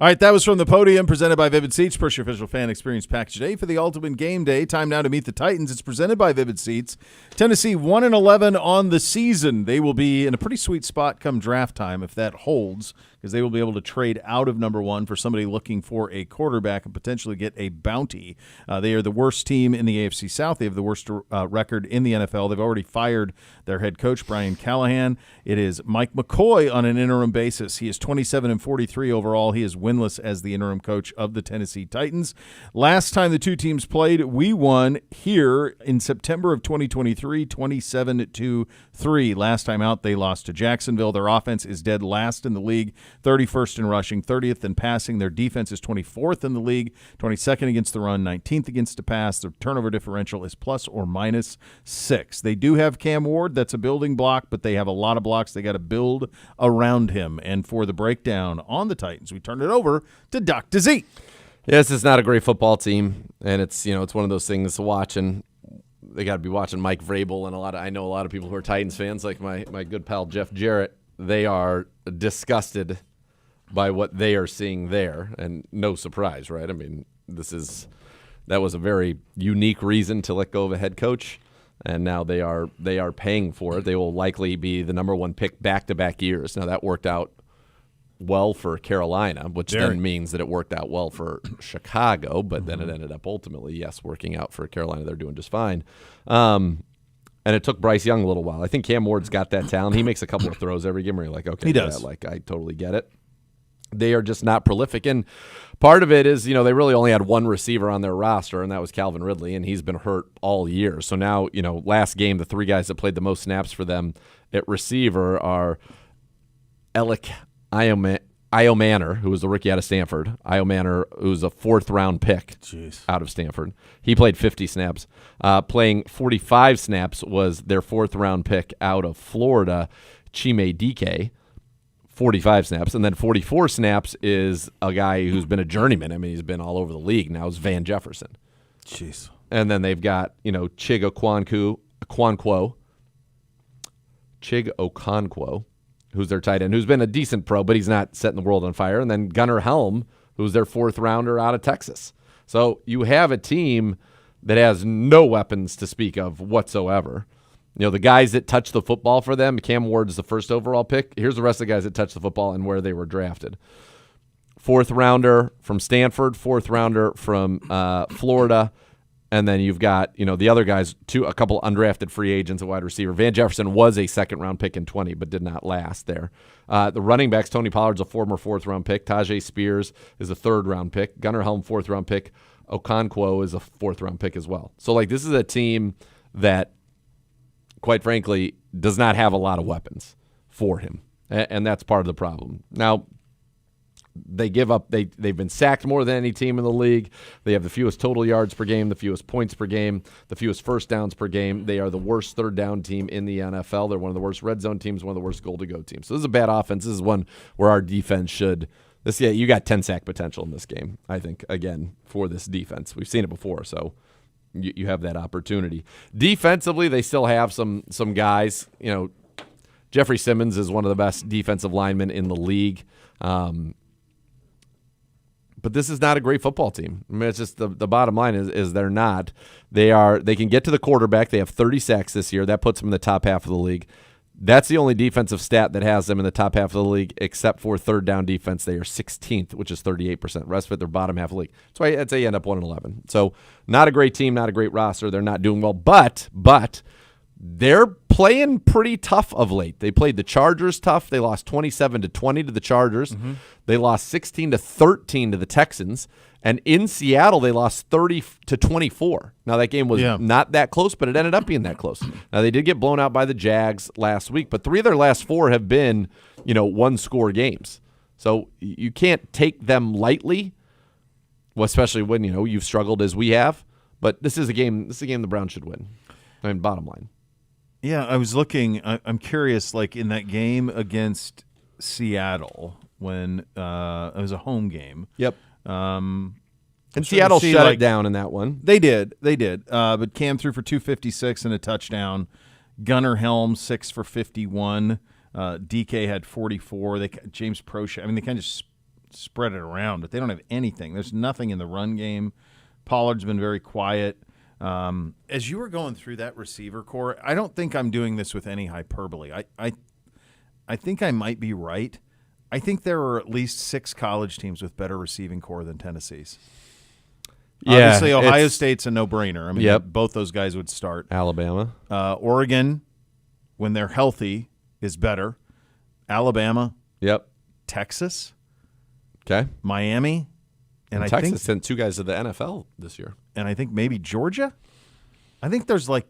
Speaker 1: All right, that was from the podium, presented by Vivid Seats. Push your official fan experience package today for the ultimate game day. Time now to meet the Titans. It's presented by Vivid Seats. Tennessee 1-11 on the season. They will be in a pretty sweet spot come draft time if that holds, because they will be able to trade out of number one for somebody looking for a quarterback and potentially get a bounty. They are the worst team in the AFC South. They have the worst record in the NFL. They've already fired their head coach, Brian Callahan. It is Mike McCoy on an interim basis. He is 27-43 overall. He is winless as the interim coach of the Tennessee Titans. Last time the two teams played, we won here in September of 2023, 27-3. Last time out, they lost to Jacksonville. Their offense is dead last in the league, 31st in rushing, 30th in passing. Their defense is 24th in the league, 22nd against the run, 19th against the pass. Their turnover differential is plus or minus 6. They do have Cam Ward. That's a building block, but they have a lot of blocks they got to build around him. And for the breakdown on the Titans, we turn it over to Dr. Z.
Speaker 2: Yes, it's not a great football team, and it's one of those things to watch, and they got to be watching Mike Vrabel and I know a lot of people who are Titans fans, like my good pal Jeff Jarrett. They are disgusted by what they are seeing there, and no surprise, right? I mean, that was a very unique reason to let go of a head coach, and now they are paying for it. They will likely be the number one pick back-to-back years. Now, that worked out well for Carolina, which then means that it worked out well for Chicago, but then it ended up ultimately, yes, working out for Carolina. They're doing just fine. And it took Bryce Young a little while. I think Cam Ward's got that talent. He makes a couple of throws every game where you're like, okay,
Speaker 1: he does.
Speaker 2: I totally get it. They are just not prolific. And part of it is, they really only had one receiver on their roster, and that was Calvin Ridley, and he's been hurt all year. So now, last game, the three guys that played the most snaps for them at receiver are Alec Iomanner, who was the rookie out of Stanford. Iomanner, who's a fourth-round pick out of Stanford. He played 50 snaps. Playing 45 snaps was their fourth-round pick out of Florida, Chime Dike, 45 snaps. And then 44 snaps is a guy who's been a journeyman. I mean, he's been all over the league now, is Van Jefferson.
Speaker 1: Jeez.
Speaker 2: And then they've got, Chig Okonkwo, who's their tight end, who's been a decent pro, but he's not setting the world on fire. And then Gunnar Helm, who's their fourth rounder out of Texas. So you have a team that has no weapons to speak of whatsoever. The guys that touch the football for them, Cam Ward's the first overall pick. Here's the rest of the guys that touch the football and where they were drafted. Fourth rounder from Stanford, fourth rounder from Florida. And then you've got, the other guys, a couple undrafted free agents at wide receiver. Van Jefferson was a second-round pick in 20, but did not last there. The running backs, Tony Pollard's a former fourth-round pick. Tajay Spears is a third-round pick. Gunnar Helm, fourth-round pick. Okonkwo is a fourth-round pick as well. So, this is a team that, quite frankly, does not have a lot of weapons for him. And that's part of the problem. Now, they give up. They've been sacked more than any team in the league. They have the fewest total yards per game, the fewest points per game, the fewest first downs per game. They are the worst third down team in the NFL. They're one of the worst red zone teams, one of the worst goal to go teams. So this is a bad offense. This is one where our defense should. You got 10 sack potential in this game, I think, again, for this defense. We've seen it before, so you have that opportunity. Defensively, they still have some guys. Jeffrey Simmons is one of the best defensive linemen in the league. But this is not a great football team. I mean, it's just the bottom line is they're not. They can get to the quarterback. They have 30 sacks this year. That puts them in the top half of the league. That's the only defensive stat that has them in the top half of the league, except for third down defense. They are 16th, which is 38%. Rest of it, they're bottom half of the league. That's why I'd say you end up 1-11. So not a great team, not a great roster. They're not doing well, but they're playing pretty tough of late. They played the Chargers tough. They lost 27-20 to the Chargers. Mm-hmm. They lost 16-13 to the Texans. And in Seattle, they lost 30-24. Now, that game was not that close, but it ended up being that close. Now, they did get blown out by the Jags last week, but 3 of their last 4 have been, one-score games. So you can't take them lightly, especially when, you've struggled as we have. But this is a game the Browns should win. I mean, bottom line.
Speaker 1: Yeah, I was looking. I'm curious, like in that game against Seattle when it was a home game.
Speaker 2: Yep. And Seattle shut it down in that one.
Speaker 1: They did. But Cam threw for 256 and a touchdown. Gunnar Helms 6 for 51. DK had 44. James Prochet. I mean, they kind of just spread it around, but they don't have anything. There's nothing in the run game. Pollard's been very quiet. As you were going through that receiver core, I don't think I'm doing this with any hyperbole. I think I might be right. I think there are at least 6 college teams with better receiving core than Tennessee's.
Speaker 2: Yeah,
Speaker 1: obviously, Ohio State's a no-brainer. I mean, both those guys would start.
Speaker 2: Alabama.
Speaker 1: Oregon, when they're healthy, is better. Alabama.
Speaker 2: Yep.
Speaker 1: Texas.
Speaker 2: Okay.
Speaker 1: Miami.
Speaker 2: And Texas sent 2 guys to the NFL this year.
Speaker 1: And I think maybe Georgia. I think there's like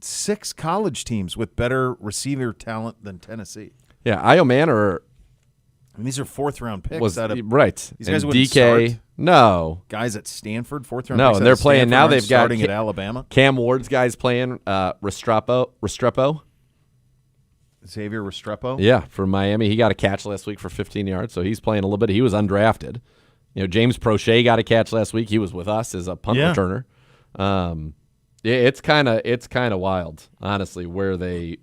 Speaker 1: 6 college teams with better receiver talent than Tennessee.
Speaker 2: Yeah, Io Manor.
Speaker 1: And these are 4th-round picks.
Speaker 2: Right.
Speaker 1: These guys
Speaker 2: wouldn't
Speaker 1: DK.
Speaker 2: Start. No.
Speaker 1: Guys at Stanford, 4th-round
Speaker 2: no,
Speaker 1: picks.
Speaker 2: And they're playing now. They've got
Speaker 1: starting at Alabama.
Speaker 2: Cam Ward's guys playing Restrepo.
Speaker 1: Xavier Restrepo.
Speaker 2: Yeah, from Miami. He got a catch last week for 15 yards, so he's playing a little bit. He was undrafted. James Prochet got a catch last week. He was with us as a punt returner. It's kind of wild, honestly, where they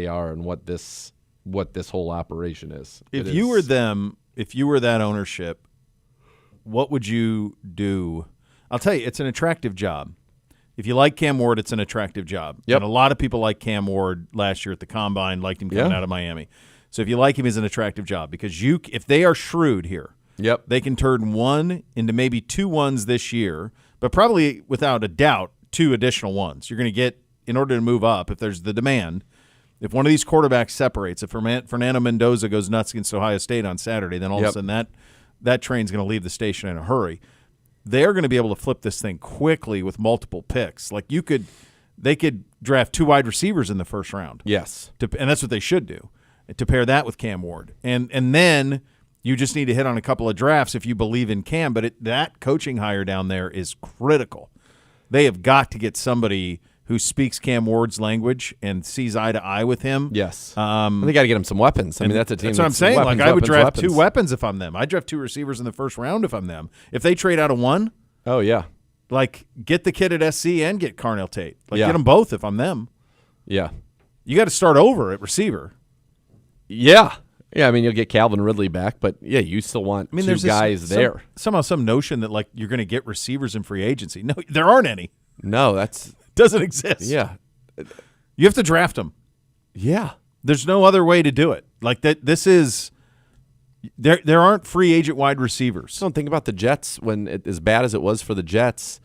Speaker 2: are and what this whole operation is.
Speaker 1: If you were them, if you were that ownership, what would you do? I'll tell you, it's an attractive job. If you like Cam Ward, it's an attractive job.
Speaker 2: Yep.
Speaker 1: And a lot of people liked Cam Ward last year at the Combine, liked him coming out of Miami. So if you like him, it's an attractive job because if they are shrewd here, they can turn 1 into maybe 2 1s this year, but probably without a doubt 2 additional ones. You're going to get, in order to move up, if there's the demand, if one of these quarterbacks separates, if Fernando Mendoza goes nuts against Ohio State on Saturday, then all of a sudden that train's going to leave the station in a hurry. They're going to be able to flip this thing quickly with multiple picks. Like they could draft 2 wide receivers in the first round.
Speaker 2: Yes.
Speaker 1: And that's what they should do, to pair that with Cam Ward. And then you just need to hit on a couple of drafts if you believe in Cam. But that coaching hire down there is critical. They have got to get somebody who speaks Cam Ward's language and sees eye to eye with him.
Speaker 2: Yes. They got to get him some weapons. I mean, that's a team.
Speaker 1: That's what I'm saying. Weapons, I would draft 2 weapons if I'm them. I'd draft 2 receivers in the first round if I'm them. If they trade out of 1,
Speaker 2: oh yeah,
Speaker 1: get the kid at SC and get Carnell Tate. Get them both if I'm them.
Speaker 2: Yeah.
Speaker 1: You got to start over at receiver.
Speaker 2: Yeah. Yeah, I mean, you'll get Calvin Ridley back, but you still want 2 guys there.
Speaker 1: Somehow some notion that you're going to get receivers in free agency. No, there aren't any.
Speaker 2: No, that's
Speaker 1: doesn't exist.
Speaker 2: Yeah.
Speaker 1: You have to draft them.
Speaker 2: Yeah.
Speaker 1: There's no other way to do it. This is there aren't free agent wide receivers.
Speaker 2: Don't think about the Jets when as bad as it was for the Jets,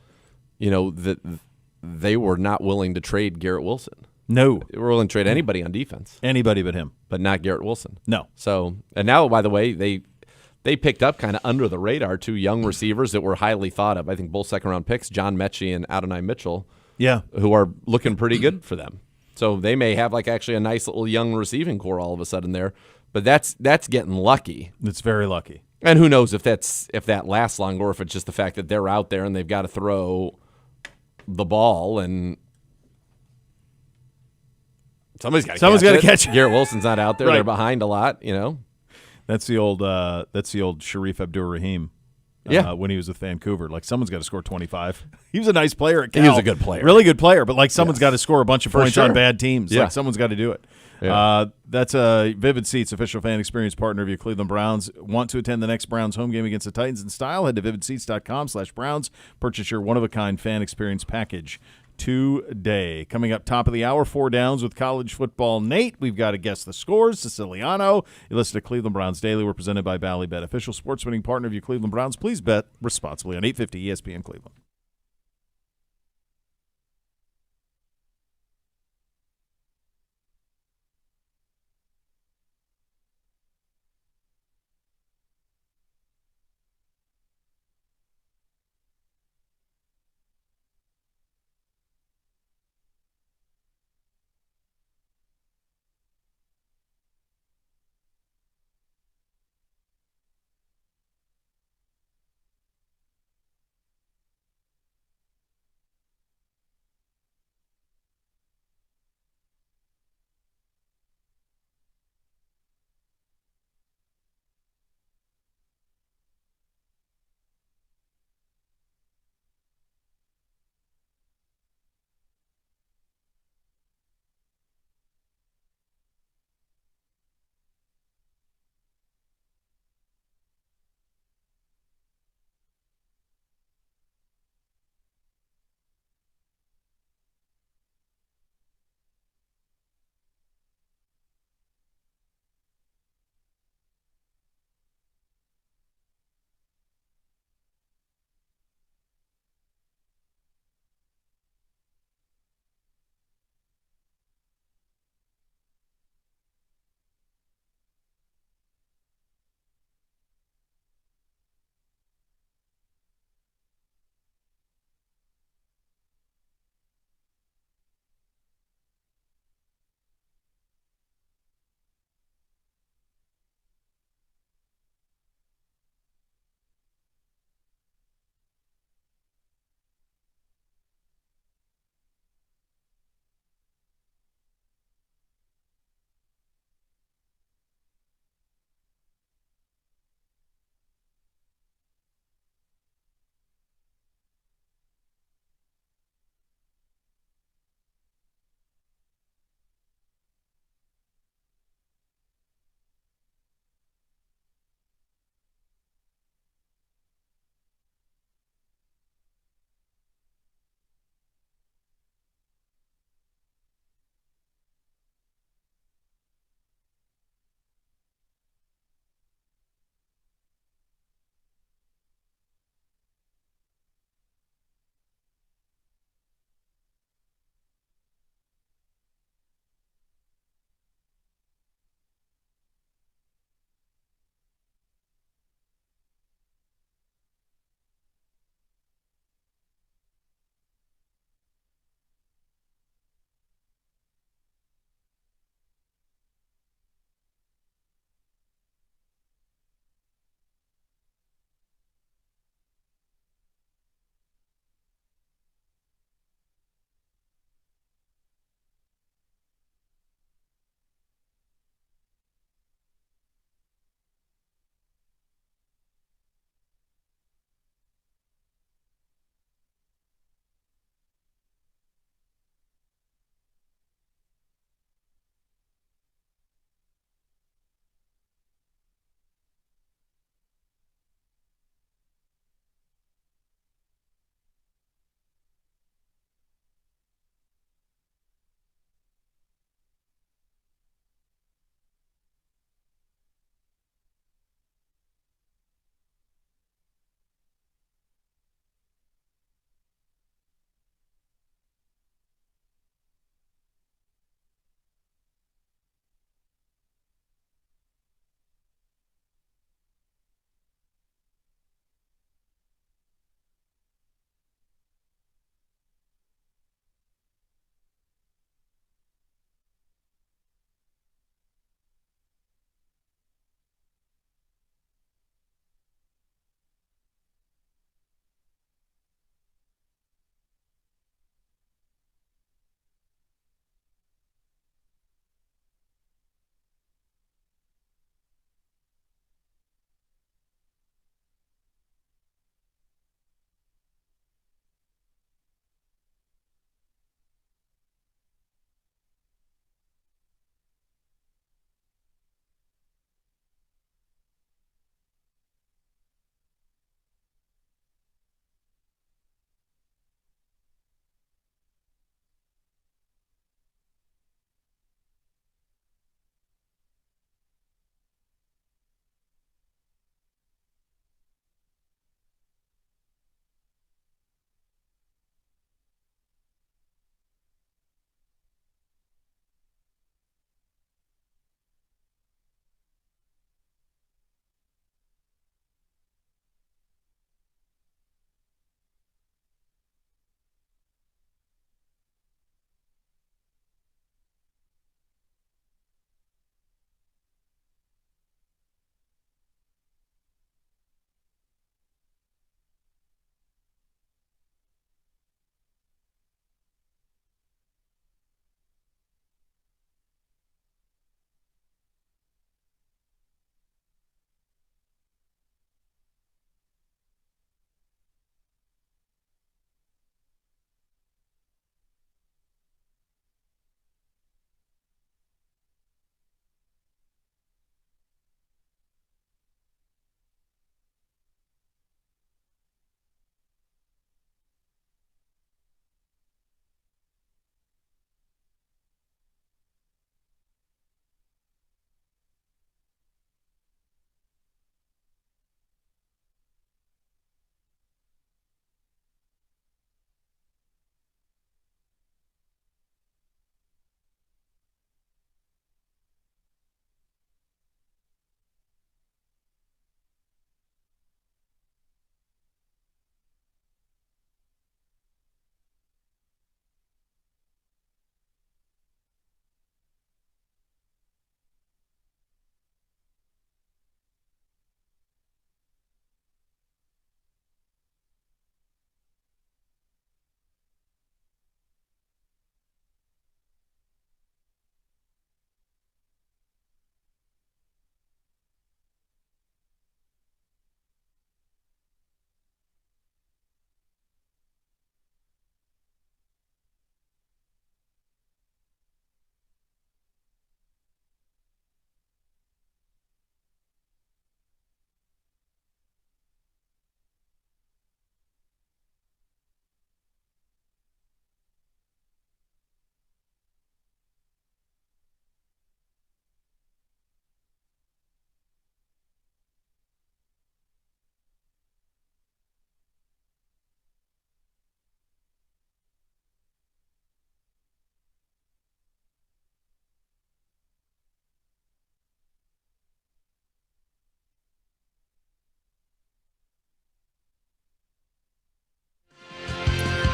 Speaker 2: that they were not willing to trade Garrett Wilson.
Speaker 1: No.
Speaker 2: They were willing to trade anybody on defense.
Speaker 1: Anybody but him.
Speaker 2: But not Garrett Wilson.
Speaker 1: No.
Speaker 2: So, and now, by the way, they picked up kind of under the radar 2 young receivers that were highly thought of. I think both second-round picks, John Mechie and Adonai Mitchell, who are looking pretty good for them. So they may have actually a nice little young receiving core all of a sudden there. But that's getting lucky.
Speaker 1: It's very lucky.
Speaker 2: And who knows if that lasts long or if it's just the fact that they're out there and they've got to throw the ball and someone's got to
Speaker 1: catch it.
Speaker 2: Garrett Wilson's not out there.
Speaker 1: Right.
Speaker 2: They're behind a lot,
Speaker 1: That's the old Sharif Abdur-Rahim. When he was with Vancouver, like someone's got to score 25. He was a nice player at Cal.
Speaker 2: He was a good player,
Speaker 1: really good player. But like someone's got to score a bunch of points on bad teams.
Speaker 2: Yeah.
Speaker 1: Like someone's got to do it.
Speaker 2: Yeah.
Speaker 1: That's a Vivid Seats, official fan experience partner of your Cleveland Browns. Want to attend the next Browns home game against the Titans in style? Head to vividseats.com/Browns. Purchase your one-of-a-kind fan experience package today. Coming up top of the hour, 4 Downs with college football Nate. We've got to guess the scores. Siciliano. You listen to Cleveland Browns Daily. We're presented by Ballybet, official sports betting partner of your Cleveland Browns. Please bet responsibly on 850 ESPN Cleveland.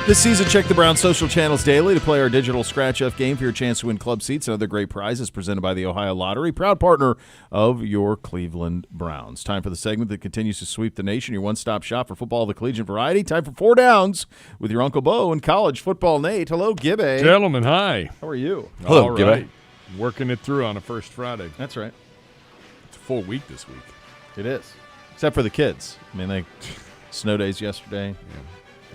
Speaker 1: This season, check the Browns social channels daily to play our digital scratch-off game for your chance to win club seats and other great prizes presented by the Ohio Lottery, proud partner of your Cleveland Browns. Time for the segment that continues to sweep the nation, your one-stop shop for football of the collegiate variety. Time for 4 Downs with your Uncle Bo and College Football Nate. Hello, Gibby.
Speaker 3: Gentlemen, hi.
Speaker 1: How are you?
Speaker 2: Hello,
Speaker 3: All
Speaker 2: Gibby.
Speaker 3: right. Working it through on a first Friday.
Speaker 1: That's right.
Speaker 3: It's a full week this week.
Speaker 1: It is. Except for the kids. I mean, they snow days yesterday.
Speaker 3: Yeah.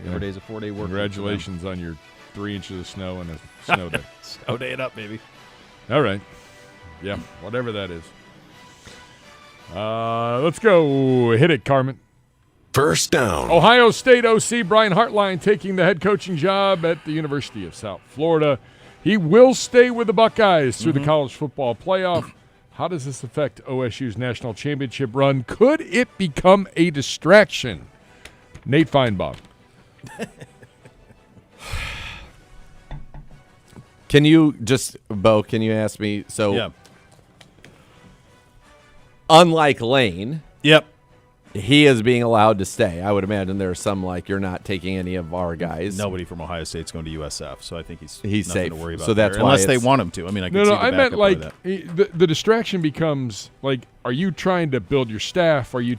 Speaker 1: Every day's a 4-day work.
Speaker 3: Congratulations on your 3 inches of snow and a snow day.
Speaker 1: Snow day it up, baby.
Speaker 3: All right. Yeah, whatever that is. Let's go. Hit it, Carmen.
Speaker 12: First down.
Speaker 3: Ohio State OC Brian Hartline taking the head coaching job at the University of South Florida. He will stay with the Buckeyes through the college football playoff. How does this affect OSU's national championship run? Could it become a distraction? Nate Feinbaum.
Speaker 2: Can you just, Bo, can you ask me? So,
Speaker 1: Yeah.
Speaker 2: Unlike Lane,
Speaker 1: Yep.
Speaker 2: he is being allowed to stay. I would imagine there are some like, you're not taking any of our guys.
Speaker 1: Nobody from Ohio State's going to USF, so I think he's
Speaker 2: He's
Speaker 1: nothing
Speaker 2: safe.
Speaker 1: to worry about.
Speaker 2: So that's
Speaker 1: there,
Speaker 2: why
Speaker 1: unless they
Speaker 2: it's-
Speaker 1: want him to. I mean, I can
Speaker 3: No,
Speaker 1: see
Speaker 3: no,
Speaker 1: the
Speaker 3: I meant
Speaker 1: backup of
Speaker 3: like
Speaker 1: that.
Speaker 3: the distraction becomes like, are you trying to build your staff? Are you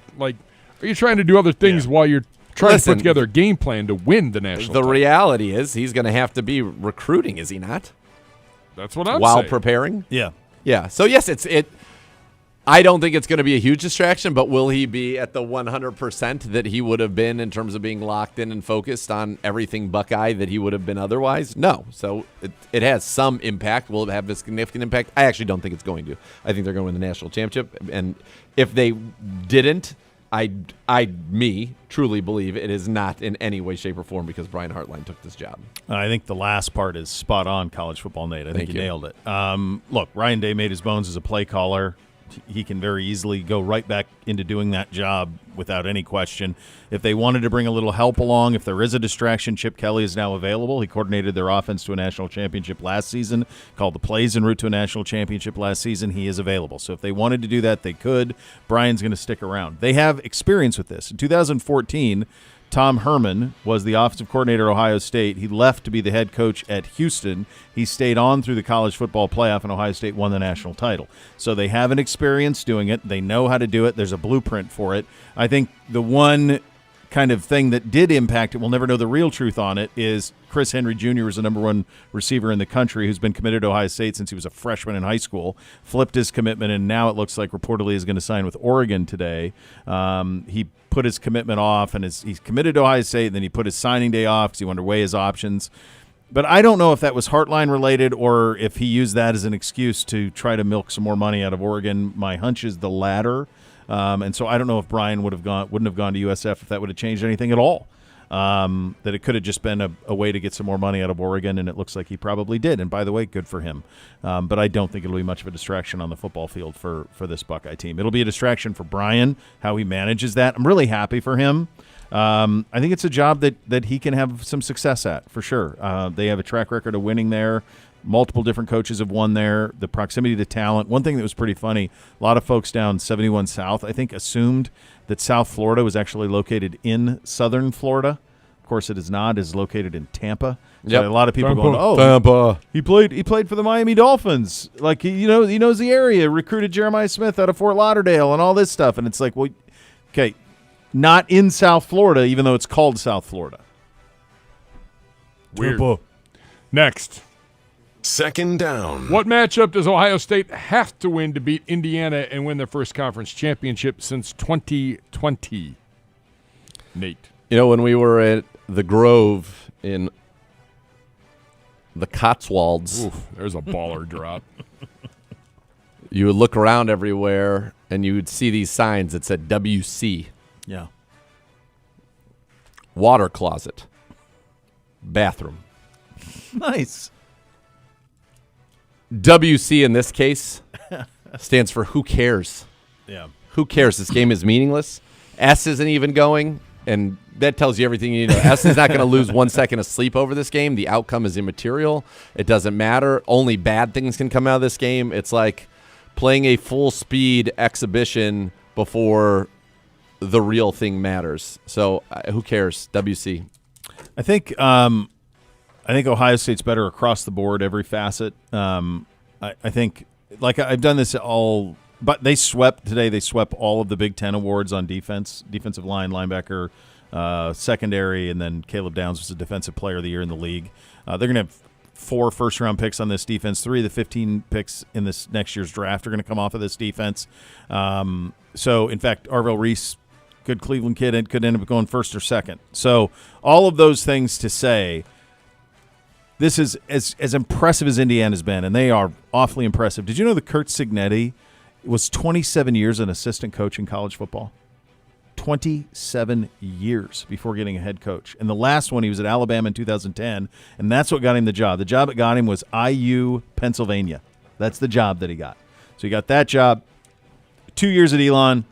Speaker 3: trying to do other things while you're trying to
Speaker 2: Listen,
Speaker 3: put together a game plan to win the national
Speaker 2: The
Speaker 3: title?
Speaker 2: reality is he's going to have to be recruiting, is he not?
Speaker 3: That's what I'm
Speaker 2: While
Speaker 3: saying.
Speaker 2: preparing?
Speaker 1: Yeah.
Speaker 2: Yeah. So, yes, I don't think it's going to be a huge distraction, but will he be at the 100% that he would have been in terms of being locked in and focused on everything Buckeye that he would have been otherwise? No. So it has some impact. Will it have a significant impact? I actually don't think it's going to. I think they're going to win the national championship. And if they didn't, I truly believe it is not in any way, shape, or form because Brian Hartline took this job.
Speaker 1: I think the last part is spot on, College Football Nate. I think you
Speaker 2: you.
Speaker 1: nailed it. Look, Ryan Day made his bones as a play caller. He can very easily go right back into doing that job without any question. If they wanted to bring a little help along, if there is a distraction, Chip Kelly is now available. He coordinated their offense to a national championship last season, called the plays en route to a national championship last season. He is available. So if they wanted to do that, they could. Brian's going to stick around. They have experience with this. In 2014, Tom Herman was the offensive coordinator at Ohio State. He left to be the head coach at Houston. He stayed on through the college football playoff, and Ohio State won the national title. So they have an experience doing it. They know how to do it. There's a blueprint for it. I think the one kind of thing that did impact it, we'll never know the real truth on it, is Chris Henry Jr. was the number 1 receiver in the country who's been committed to Ohio State since he was a freshman in high school, flipped his commitment, and now it looks like reportedly is going to sign with Oregon today. He put his commitment off, and he's committed to Ohio State, and then he put his signing day off because he wanted to weigh his options. But I don't know if that was Hartline related or if he used that as an excuse to try to milk some more money out of Oregon. My hunch is the latter. And so I don't know if Brian wouldn't have gone to USF if that would have changed anything at all. That it could have just been a way to get some more money out of Oregon, and it looks like he probably did. And by the way, good for him. But I don't think it'll be much of a distraction on the football field for this Buckeye team. It'll be a distraction for Brian, how he manages that. I'm really happy for him. I think it's a job that he can have some success at, for sure. They have a track record of winning there. Multiple different coaches have won there. The proximity to talent. One thing that was pretty funny, a lot of folks down 71 South, I think, assumed that South Florida was actually located in southern Florida. Of course, it is not. It is located in Tampa. So a lot of people going, "Oh,
Speaker 2: Tampa.
Speaker 1: He played for the Miami Dolphins. Like he knows the area. Recruited Jeremiah Smith out of Fort Lauderdale and all this stuff." And it's like, well, okay, not in South Florida, even though it's called South Florida.
Speaker 3: Weird.
Speaker 1: Tampa.
Speaker 3: Next.
Speaker 12: Second down.
Speaker 3: What matchup does Ohio State have to win to beat Indiana and win their first conference championship since 2020? Nate.
Speaker 2: When we were at the Grove in the Cotswolds,
Speaker 3: Oof, there's a baller drop.
Speaker 2: you would look around everywhere and you would see these signs that said WC.
Speaker 1: Yeah.
Speaker 2: Water closet. Bathroom.
Speaker 1: Nice.
Speaker 2: WC in this case stands for who cares?
Speaker 1: Yeah.
Speaker 2: Who cares? This game is meaningless. S isn't even going, and that tells you everything you need to know. S is not going to lose 1 second of sleep over this game. The outcome is immaterial. It doesn't matter. Only bad things can come out of this game. It's like playing a full-speed exhibition before the real thing matters. So who cares? WC.
Speaker 1: I think Ohio State's better across the board, every facet. I think, like I've done this all, but they swept today. They swept all of the Big Ten awards on defense, defensive line, linebacker, secondary, and then Caleb Downs was the Defensive Player of the Year in the league. They're going to have 4 first-round picks on this defense. 3 of the 15 picks in this next year's draft are going to come off of this defense. So, in fact, Arvell Reese, good Cleveland kid, and could end up going first or second. So, all of those things to say, this is as impressive as Indiana's been, and they are awfully impressive. Did you know that Kurt Cignetti was 27 years an assistant coach in college football? 27 years before getting a head coach. And the last one, he was at Alabama in 2010, and that's what got him the job. The job that got him was IU, Pennsylvania. That's the job that he got. So he got that job, 2 years at Elon,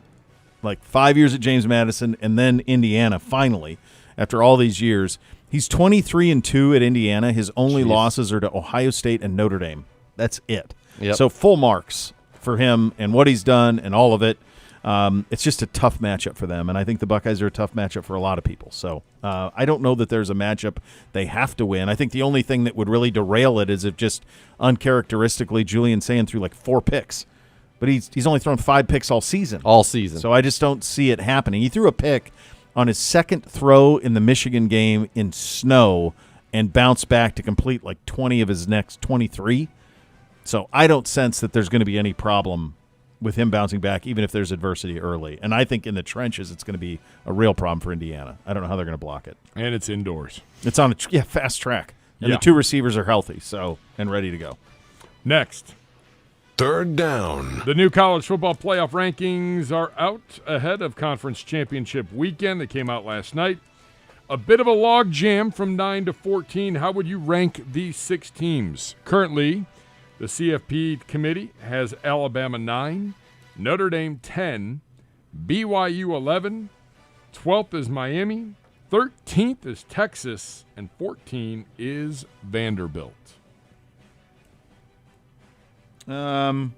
Speaker 1: like 5 years at James Madison, and then Indiana finally after all these years. He's 23-2 at Indiana. His only losses are to Ohio State and Notre Dame. That's it.
Speaker 2: Yep.
Speaker 1: So full marks for him and what he's done and all of it. It's just a tough matchup for them, and I think the Buckeyes are a tough matchup for a lot of people. So I don't know that there's a matchup they have to win. I think the only thing that would really derail it is if just uncharacteristically Julian Sand threw like 4 picks. But he's only thrown 5 picks all season.
Speaker 2: All season.
Speaker 1: So I just don't see it happening. He threw a pick on his second throw in the Michigan game in snow and bounced back to complete like 20 of his next 23. So I don't sense that there's going to be any problem with him bouncing back, even if there's adversity early. And I think in the trenches it's going to be a real problem for Indiana. I don't know how they're going to block it.
Speaker 3: And it's indoors.
Speaker 1: It's on a fast track. And the 2 receivers are healthy and ready to go.
Speaker 3: Next.
Speaker 12: 3rd down.
Speaker 3: The new college football playoff rankings are out ahead of conference championship weekend. They came out last night. A bit of a log jam from 9 to 14. How would you rank these 6 teams? Currently, the CFP committee has Alabama 9, Notre Dame 10, BYU 11, 12th is Miami, 13th is Texas, and 14 is Vanderbilt.
Speaker 2: All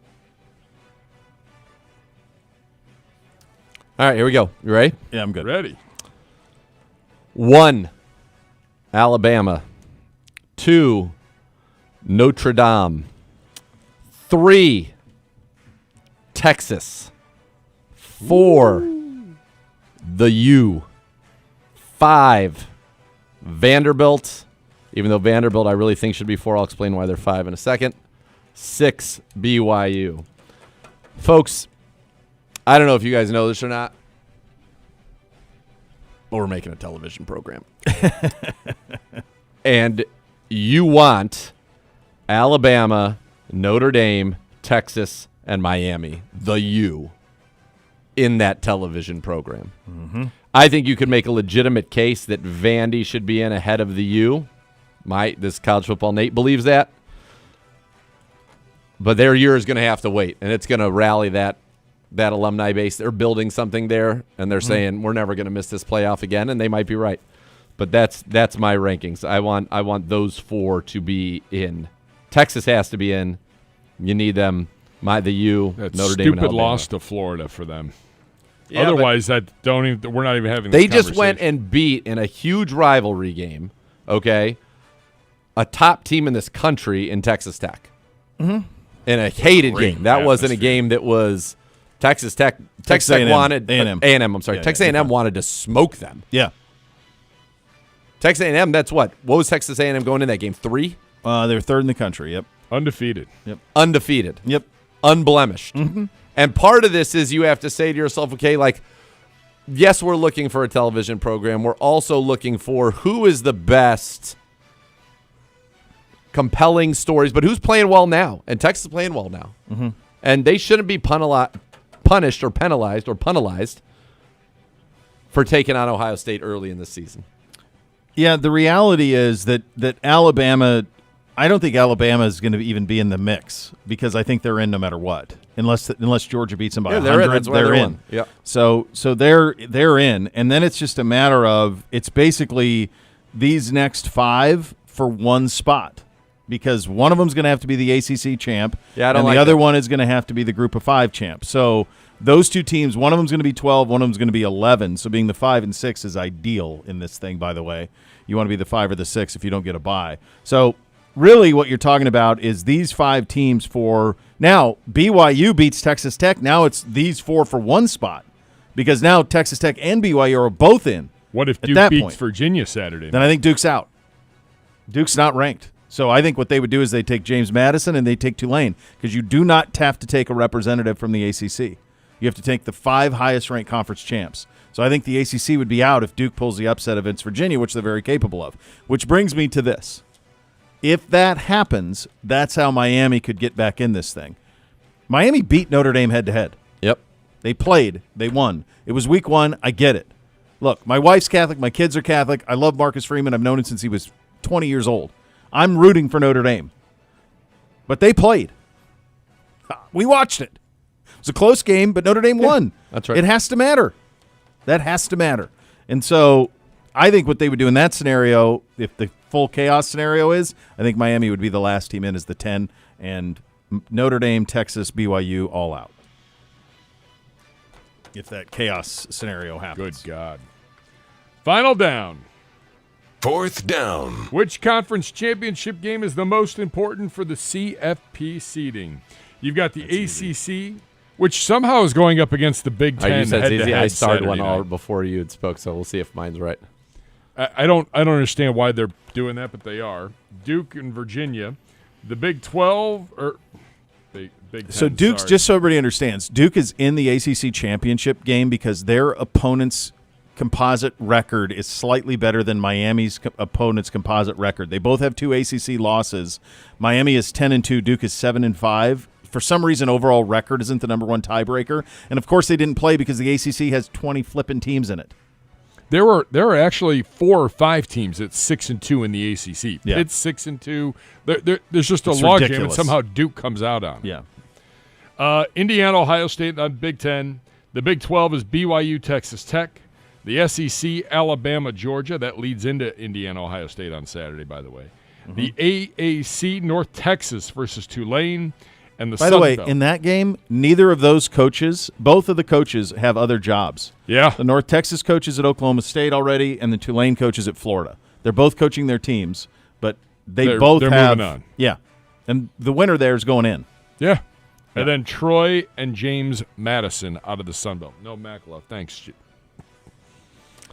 Speaker 2: right, here we go. You ready?
Speaker 1: Yeah, I'm good.
Speaker 3: Ready.
Speaker 2: 1, Alabama. 2, Notre Dame. 3, Texas. 4, the U. 5, Vanderbilt. Even though Vanderbilt I really think should be 4. I'll explain why they're 5 in a second. 6, BYU. Folks, I don't know if you guys know this or not, but we're making a television program. And you want Alabama, Notre Dame, Texas, and Miami, the U, in that television program.
Speaker 1: Mm-hmm.
Speaker 2: I think you could make a legitimate case that Vandy should be in ahead of the U. This college football Nate believes that. But their year is going to have to wait, and it's going to rally that alumni base. They're building something there, and they're saying we're never going to miss this playoff again, and they might be right. But that's my rankings. I want those 4 to be in. Texas has to be in. You need them. The U,
Speaker 3: That's
Speaker 2: Notre Dame, and
Speaker 3: stupid
Speaker 2: Alabama.
Speaker 3: loss to Florida for them.
Speaker 2: Yeah,
Speaker 3: Otherwise, we're not even having.
Speaker 2: They
Speaker 3: this
Speaker 2: just went and beat in a huge rivalry game. Okay, a top team in this country in Texas Tech.
Speaker 1: Mm-hmm.
Speaker 2: In a hated
Speaker 3: Great
Speaker 2: game. That wasn't a
Speaker 3: atmosphere.
Speaker 2: game that was Texas Tech.
Speaker 1: Texas
Speaker 2: Tech
Speaker 1: A&M.
Speaker 2: wanted
Speaker 1: A&M.
Speaker 2: A&M. I'm sorry.
Speaker 1: Yeah,
Speaker 2: Texas A&M wanted to smoke them.
Speaker 1: Yeah.
Speaker 2: Texas A&M. That's what was Texas A&M going in that game? 3?
Speaker 1: They're 3rd in the country. Yep.
Speaker 3: Undefeated.
Speaker 2: Undefeated.
Speaker 1: Yep.
Speaker 2: Unblemished.
Speaker 1: Mm-hmm.
Speaker 2: And part of this is you have to say to yourself, okay, like, yes, we're looking for a television program. We're also looking for who is the best compelling stories, but who's playing well now? And Texas is playing well now.
Speaker 1: Mm-hmm.
Speaker 2: And they shouldn't be punished or penalized for taking on Ohio State early in the season.
Speaker 1: Yeah, the reality is that Alabama, I don't think Alabama is going to even be in the mix because I think they're in no matter what. Unless Georgia beats them by 100,
Speaker 2: they're in. That's why
Speaker 1: they're
Speaker 2: they're
Speaker 1: in.
Speaker 2: in. Yeah.
Speaker 1: So they're in, and then it's just a matter of it's basically these next 5 for one spot. Because one of them is going to have to be the ACC champ,
Speaker 2: Yeah, I don't
Speaker 1: and
Speaker 2: like
Speaker 1: the other
Speaker 2: that.
Speaker 1: one is going to have to be the Group of 5 champ. So those two teams, one of them's going to be 12, one of them's going to be 11. So being the 5 and 6 is ideal in this thing, by the way. You want to be the 5 or the 6 if you don't get a bye. So really what you're talking about is these 5 teams for – now BYU beats Texas Tech. Now it's these 4 for one spot because now Texas Tech and BYU are both in.
Speaker 3: What if Duke beats Virginia Saturday?
Speaker 1: Then I think Duke's out. Duke's not ranked. So I think what they would do is they take James Madison and they take Tulane because you do not have to take a representative from the ACC. You have to take the 5 highest-ranked conference champs. So I think the ACC would be out if Duke pulls the upset against Virginia, which they're very capable of. Which brings me to this. If that happens, that's how Miami could get back in this thing. Miami beat Notre Dame head-to-head.
Speaker 2: Yep.
Speaker 1: They played. They won. It was week 1. I get it. Look, my wife's Catholic. My kids are Catholic. I love Marcus Freeman. I've known him since he was 20 years old. I'm rooting for Notre Dame. But they played. We watched it. It was a close game, but Notre Dame won.
Speaker 2: That's right.
Speaker 1: It has to matter. That has to matter. And so I think what they would do in that scenario, if the full chaos scenario is, I think Miami would be the last team in as the 10, and Notre Dame, Texas, BYU all out. If that chaos scenario happens.
Speaker 3: Good God. Final down.
Speaker 12: 4th down.
Speaker 3: Which conference championship game is the most important for the CFP seeding? You've got the ACC, which somehow is going up against the Big Ten.
Speaker 2: You said it's easy. I started
Speaker 3: Saturday
Speaker 2: one all
Speaker 3: night.
Speaker 2: before you had spoke, so we'll see if mine's right.
Speaker 3: I don't understand why they're doing that, but they are. Duke and Virginia, the Big 12 or Big 10.
Speaker 1: So Duke's, just so everybody understands, Duke is in the ACC championship game because their opponent's composite record is slightly better than Miami's opponent's composite record. They both have 2 ACC losses. Miami is 10-2. Duke is 7-5. For some reason, overall record isn't the number one tiebreaker. And, of course, they didn't play because the ACC has 20 flipping teams in it.
Speaker 3: There were actually 4 or 5 teams at 6-2 in the ACC.
Speaker 1: Yeah.
Speaker 3: It's 6-2. There's just a
Speaker 1: It's
Speaker 3: log jam, and
Speaker 1: ridiculous.
Speaker 3: somehow Duke comes out on it.
Speaker 1: Yeah.
Speaker 3: Indiana, Ohio State on Big 10. The Big 12 is BYU, Texas Tech. The SEC, Alabama, Georgia. That leads into Indiana, Ohio State on Saturday, by the way.
Speaker 1: Mm-hmm.
Speaker 3: The AAC, North Texas versus Tulane. And
Speaker 1: By the way, in that game, neither of those coaches, both of the coaches have other jobs.
Speaker 3: Yeah.
Speaker 1: The North Texas coach is at Oklahoma State already, and the Tulane coach is at Florida. They're both coaching their teams, but they're
Speaker 3: moving
Speaker 1: have
Speaker 3: on.
Speaker 1: Yeah. And the winner there is going in.
Speaker 3: Yeah. And then Troy and James Madison out of the Sun Belt. No Macklow. Thanks, G.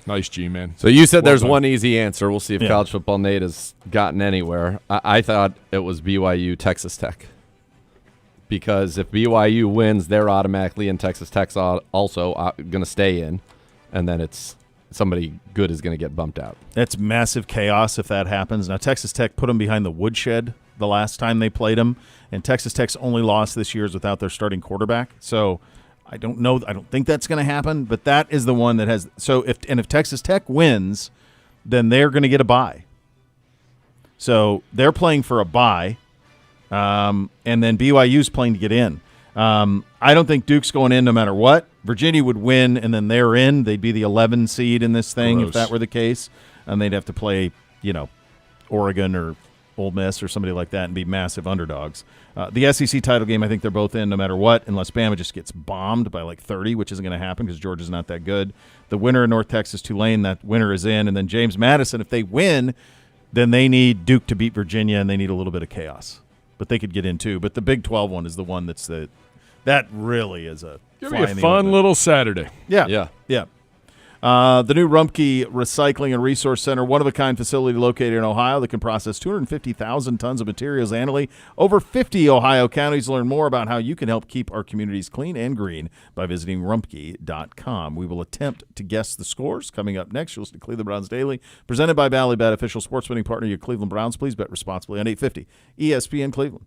Speaker 3: Nice, G, man.
Speaker 2: So you said there's
Speaker 3: done.
Speaker 2: one easy answer. We'll see if College Football Nate has gotten anywhere. I thought it was BYU, Texas Tech. Because if BYU wins, they're automatically in. Texas Tech's also going to stay in. And then it's somebody good is going to get bumped out.
Speaker 1: That's massive chaos if that happens. Now, Texas Tech put them behind the woodshed the last time they played them, and Texas Tech's only loss this year is without their starting quarterback. So I don't know. I don't think that's going to happen, but that is the one that has – so if Texas Tech wins, then they're going to get a bye. So they're playing for a bye, and then BYU's playing to get in. I don't think Duke's going in no matter what. Virginia would win, and then they're in. They'd be the 11 seed in this thing if that were the case, and they'd have to play, Oregon or Ole Miss or somebody like that and be massive underdogs. The SEC title game, I think they're both in no matter what, unless Bama just gets bombed by like 30, which isn't going to happen because Georgia's not that good. The winner of North Texas, Tulane, that winner is in, and then James Madison, if they win, then they need Duke to beat Virginia, and they need a little bit of chaos. But they could get in too. But the Big 12 one is the one that really is a
Speaker 3: Give me a fun little Saturday.
Speaker 1: Yeah. The new Rumpke Recycling and Resource Center, one-of-a-kind facility located in Ohio that can process 250,000 tons of materials annually. Over 50 Ohio counties. Learn more about how you can help keep our communities clean and green by visiting rumpke.com. We will attempt to guess the scores. Coming up next, you'll listen to Cleveland Browns Daily, presented by Ballybet, official sports betting partner of your Cleveland Browns. Please bet responsibly on 850 ESPN Cleveland.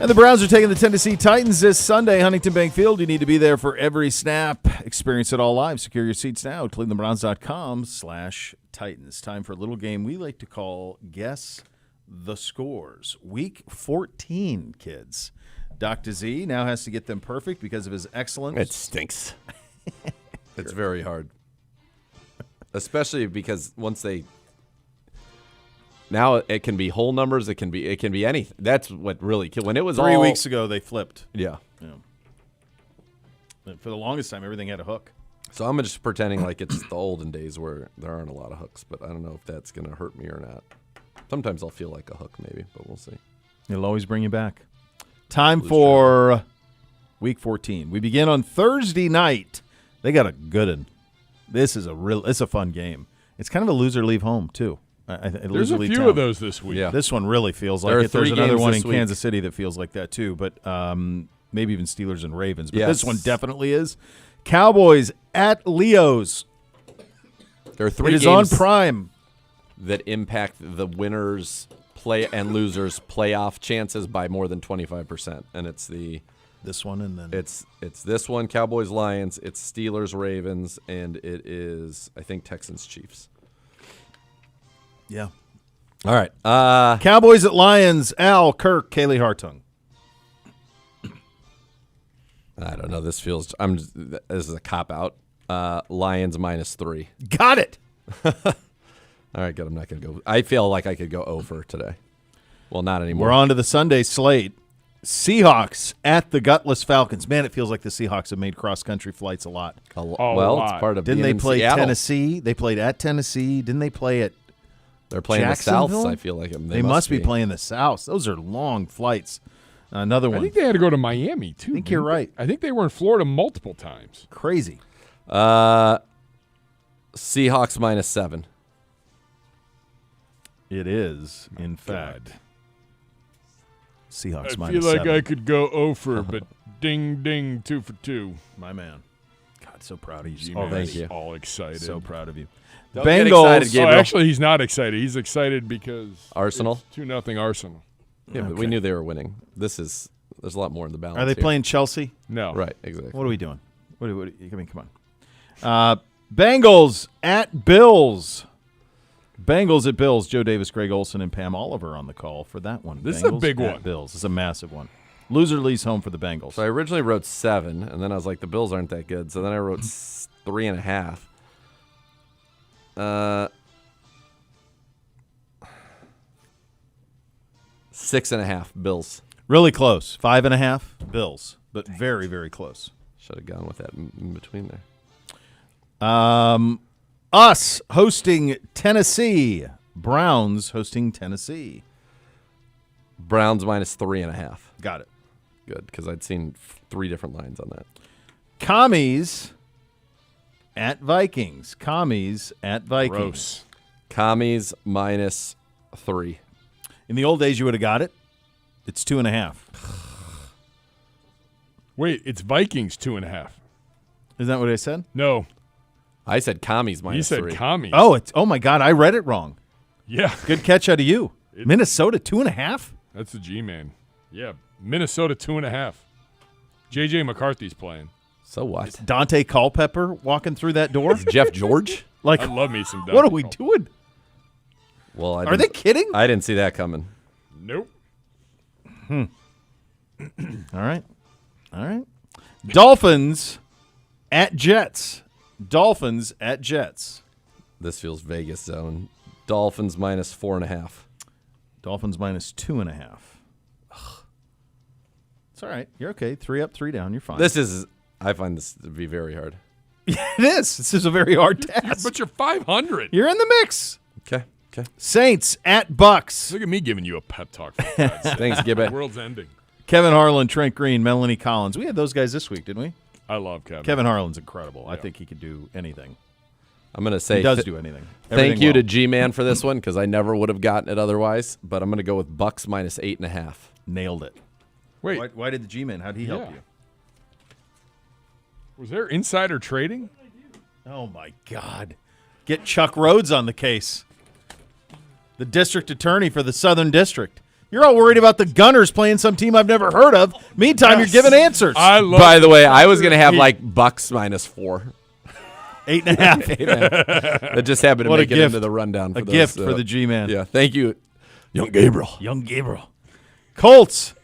Speaker 1: And the Browns are taking the Tennessee Titans this Sunday, Huntington Bank Field. You need to be there for every snap. Experience it all live. Secure your seats now at clevelandbrowns.com/Titans. Time for a little game we like to call Guess the Scores. Week 14, kids. Dr. Z now has to get them perfect because of his excellence.
Speaker 2: It stinks. It's very hard. Especially because once they... Now it can be whole numbers. It can be anything. That's what really killed. When it was
Speaker 1: 3 weeks ago, they flipped.
Speaker 2: Yeah.
Speaker 1: For the longest time, everything had a hook.
Speaker 2: So I'm just pretending like it's the olden days where there aren't a lot of hooks, but I don't know if that's going to hurt me or not. Sometimes I'll feel like a hook maybe, but we'll see.
Speaker 1: It'll always bring you back. Time for Week 14. We begin on Thursday night. They got a good one. It's a fun game. It's kind of a loser leave home too.
Speaker 3: There's a few of those this week.
Speaker 2: Yeah.
Speaker 1: This one really feels like it. There's another one in Kansas City that feels like that too, but maybe even Steelers and Ravens. But this one definitely is. Cowboys at Leos.
Speaker 2: There are 3
Speaker 1: games. It is on Prime.
Speaker 2: That impact the winners' play and losers' playoff chances by more than 25%. And it's
Speaker 1: this one, and then
Speaker 2: it's this one, Cowboys Lions, it's Steelers Ravens, and it is I think Texans Chiefs.
Speaker 1: Yeah.
Speaker 2: All right.
Speaker 1: Cowboys at Lions. Al, Kirk, Kaylee Hartung.
Speaker 2: I don't know. This is a cop out. Lions -3.
Speaker 1: Got it.
Speaker 2: All right, good. I'm not going to go. I feel like I could go over today. Well, not anymore.
Speaker 1: We're on to the Sunday slate. Seahawks at the gutless Falcons. Man, it feels like the Seahawks have made cross-country flights a lot.
Speaker 2: It's part of
Speaker 1: Didn't they play
Speaker 2: Seattle.
Speaker 1: Tennessee? They played at Tennessee. Didn't they play at
Speaker 2: They're playing the South, I feel like.
Speaker 1: They must be playing the South. Those are long flights. Another one.
Speaker 3: I think they had to go to Miami, too.
Speaker 1: I think you're right.
Speaker 3: I think they were in Florida multiple times.
Speaker 1: Crazy.
Speaker 2: Seahawks -7.
Speaker 1: It is, in fact. Seahawks
Speaker 3: I
Speaker 1: -7.
Speaker 3: feel like I could go over, but ding, ding, 2 for 2.
Speaker 1: My man. God, so proud of you.
Speaker 3: G-Man
Speaker 2: thank
Speaker 3: is
Speaker 2: you.
Speaker 3: all excited.
Speaker 1: So proud of you.
Speaker 2: Don't get
Speaker 1: Bengals.
Speaker 2: excited,
Speaker 3: Actually, he's not excited. He's excited because
Speaker 2: Arsenal?
Speaker 3: 2-0 Arsenal.
Speaker 2: Yeah, but we knew they were winning. There's a lot more in the balance.
Speaker 1: Are they
Speaker 2: here.
Speaker 1: playing Chelsea?
Speaker 3: No.
Speaker 2: Right, exactly.
Speaker 1: What are we doing? What I mean, come on. Bengals at Bills. Bengals at Bills. Joe Davis, Greg Olson, and Pam Oliver on the call for that one.
Speaker 3: This is
Speaker 1: Bengals
Speaker 3: a big
Speaker 1: at
Speaker 3: one.
Speaker 1: Bills. This is a massive one. Loser leaves home for the Bengals.
Speaker 2: So I originally wrote 7, and then I was like, the Bills aren't that good. So then I wrote 3.5. 6.5 Bills.
Speaker 1: Really close. 5.5 Bills, but very, very close.
Speaker 2: Should have gone with that in between there.
Speaker 1: Us hosting Tennessee. Browns hosting Tennessee.
Speaker 2: Browns -3.5.
Speaker 1: Got it.
Speaker 2: Good, because I'd seen 3 different lines on that.
Speaker 1: Commies at Vikings. Commies at Vikings.
Speaker 3: Gross.
Speaker 2: Commies -3.
Speaker 1: In the old days, you would have got it. It's 2.5.
Speaker 3: Wait, it's Vikings 2.5.
Speaker 1: Isn't that what I said?
Speaker 3: No.
Speaker 2: I said commies -3.
Speaker 3: You said commies.
Speaker 1: Oh my God, I read it wrong.
Speaker 3: Yeah.
Speaker 1: Good catch out of you. Minnesota 2.5.
Speaker 3: That's the G-Man. Yeah. Minnesota 2.5. J.J. McCarthy's playing.
Speaker 2: So what?
Speaker 1: Dante Culpepper walking through that door.
Speaker 2: Jeff George?
Speaker 1: Like,
Speaker 3: I love me some Dante
Speaker 1: what are we
Speaker 3: Culpepper.
Speaker 1: doing?
Speaker 2: Well,
Speaker 1: Are they kidding?
Speaker 2: I didn't see that coming.
Speaker 3: Nope.
Speaker 1: All right. Dolphins at Jets. Dolphins at Jets.
Speaker 2: This feels Vegas zone. Dolphins -4.5.
Speaker 1: Dolphins -2.5. It's all right. You're okay. 3 up, 3 down. You're fine.
Speaker 2: I find this to be very hard.
Speaker 1: It is. This is a very hard task.
Speaker 3: But you're 500.
Speaker 1: You're in the mix.
Speaker 2: Okay.
Speaker 1: Saints at Bucks.
Speaker 3: Look at me giving you a pep talk. For God's sake.
Speaker 2: Thanks,
Speaker 3: The
Speaker 2: Gibbet.
Speaker 3: world's ending.
Speaker 1: Kevin Harlan, Trent Green, Melanie Collins. We had those guys this week, didn't we?
Speaker 3: I love Kevin.
Speaker 1: Kevin Harlan's incredible. I think he could do anything.
Speaker 2: I'm going to say
Speaker 1: He does do anything.
Speaker 2: Thank
Speaker 1: Everything
Speaker 2: you
Speaker 1: well.
Speaker 2: to G-Man for this one because I never would have gotten it otherwise. But I'm going to go with Bucks -8.5.
Speaker 1: Nailed it.
Speaker 3: Wait.
Speaker 1: Why did the G-Man? How did he help you?
Speaker 3: Was there insider trading?
Speaker 1: Oh, my God. Get Chuck Rhodes on the case. The district attorney for the Southern District. You're all worried about the Gunners playing some team I've never heard of. Meantime, you're giving answers.
Speaker 2: By the way, I was going to have like Bucks -4.
Speaker 1: 8.5.
Speaker 2: 8.5. It just happened to
Speaker 1: What a
Speaker 2: make it
Speaker 1: gift.
Speaker 2: into the rundown. For
Speaker 1: A
Speaker 2: those,
Speaker 1: gift for the G-Man.
Speaker 2: Yeah, thank you, young Gabriel.
Speaker 1: Young Gabriel. Colts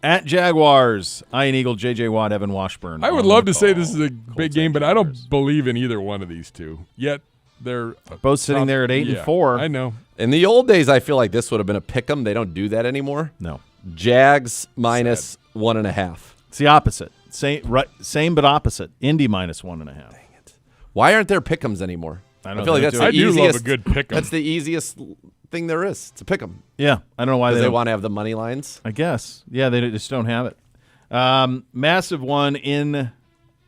Speaker 1: at Jaguars. Ian Eagle, J.J. Watt, Evan Washburn.
Speaker 3: I would love to say this is a big game, but I don't believe in either one of these two. Yet they're
Speaker 1: both sitting there at 8-4.
Speaker 3: I know.
Speaker 2: In the old days, I feel like this would have been a pick 'em. They don't do that anymore.
Speaker 1: No.
Speaker 2: Jags -1.5.
Speaker 1: It's the opposite. Same but opposite. Indy -1.5.
Speaker 2: Dang it. Why aren't there pick 'ems anymore?
Speaker 1: I don't
Speaker 2: feel like
Speaker 1: know.
Speaker 2: that's the
Speaker 3: I do
Speaker 2: easiest.
Speaker 3: love a good pick 'em.
Speaker 2: That's the easiest thing there is. It's a pick 'em.
Speaker 1: Yeah, I don't know why
Speaker 2: Because they
Speaker 1: don't.
Speaker 2: want to have the money lines.
Speaker 1: I guess. Yeah, they just don't have it. Massive one in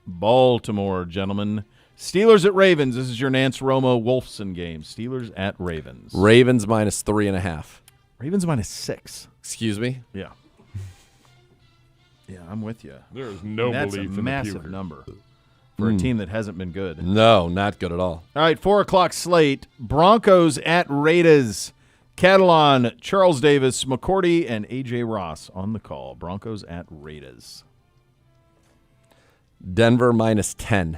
Speaker 1: Baltimore, gentlemen. Steelers at Ravens. This is your Nance Romo Wolfson game. Steelers at Ravens.
Speaker 2: Ravens -3.5.
Speaker 1: Ravens -6.
Speaker 2: Excuse me?
Speaker 1: Yeah. Yeah, I'm with you.
Speaker 3: There is no
Speaker 1: That's
Speaker 3: belief
Speaker 1: a
Speaker 3: in the
Speaker 1: massive
Speaker 3: puker.
Speaker 1: number for a team that hasn't been good.
Speaker 2: No, not good at all.
Speaker 1: All right, 4 o'clock slate. Broncos at Raiders. Catalan, Charles Davis, McCourty, and A.J. Ross on the call. Broncos at Raiders.
Speaker 2: Denver -10.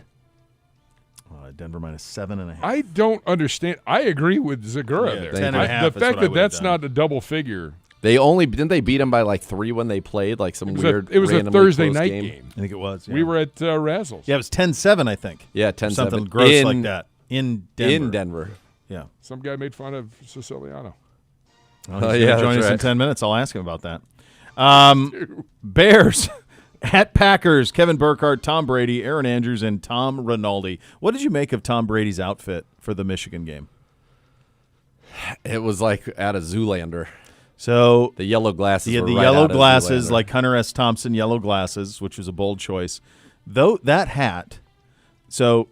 Speaker 1: Denver -7.5.
Speaker 3: I don't understand. I agree with Zagura
Speaker 1: Yeah,
Speaker 3: there.
Speaker 1: 10.5
Speaker 3: The
Speaker 1: is
Speaker 3: fact
Speaker 1: what I
Speaker 3: that
Speaker 1: would've
Speaker 3: that's
Speaker 1: done.
Speaker 3: not a double figure.
Speaker 2: Didn't they beat them by like 3 when they played? Like some weird.
Speaker 3: It was a
Speaker 2: randomly
Speaker 3: Thursday
Speaker 2: close
Speaker 3: night
Speaker 2: game.
Speaker 3: game.
Speaker 1: I think it was. Yeah.
Speaker 3: We were at Razzles.
Speaker 1: Yeah, it was 10-7, I think.
Speaker 2: Yeah, 10-7.
Speaker 1: Something gross
Speaker 2: in,
Speaker 1: like that. In Denver.
Speaker 2: In Denver.
Speaker 1: Yeah.
Speaker 3: Some guy made fun of Siciliano.
Speaker 1: Well, he's
Speaker 2: yeah,
Speaker 1: gonna join
Speaker 2: that's
Speaker 1: us in
Speaker 2: right.
Speaker 1: 10 minutes. I'll ask him about that. Bears at Packers. Kevin Burkhardt, Tom Brady, Aaron Andrews, and Tom Rinaldi. What did you make of Tom Brady's outfit for the Michigan game?
Speaker 2: It was like at a Zoolander.
Speaker 1: So
Speaker 2: The yellow glasses.
Speaker 1: he had
Speaker 2: were
Speaker 1: the
Speaker 2: right
Speaker 1: yellow
Speaker 2: out of
Speaker 1: glasses,
Speaker 2: Zoolander.
Speaker 1: like Hunter S. Thompson yellow glasses, which was a bold choice. Though that hat, so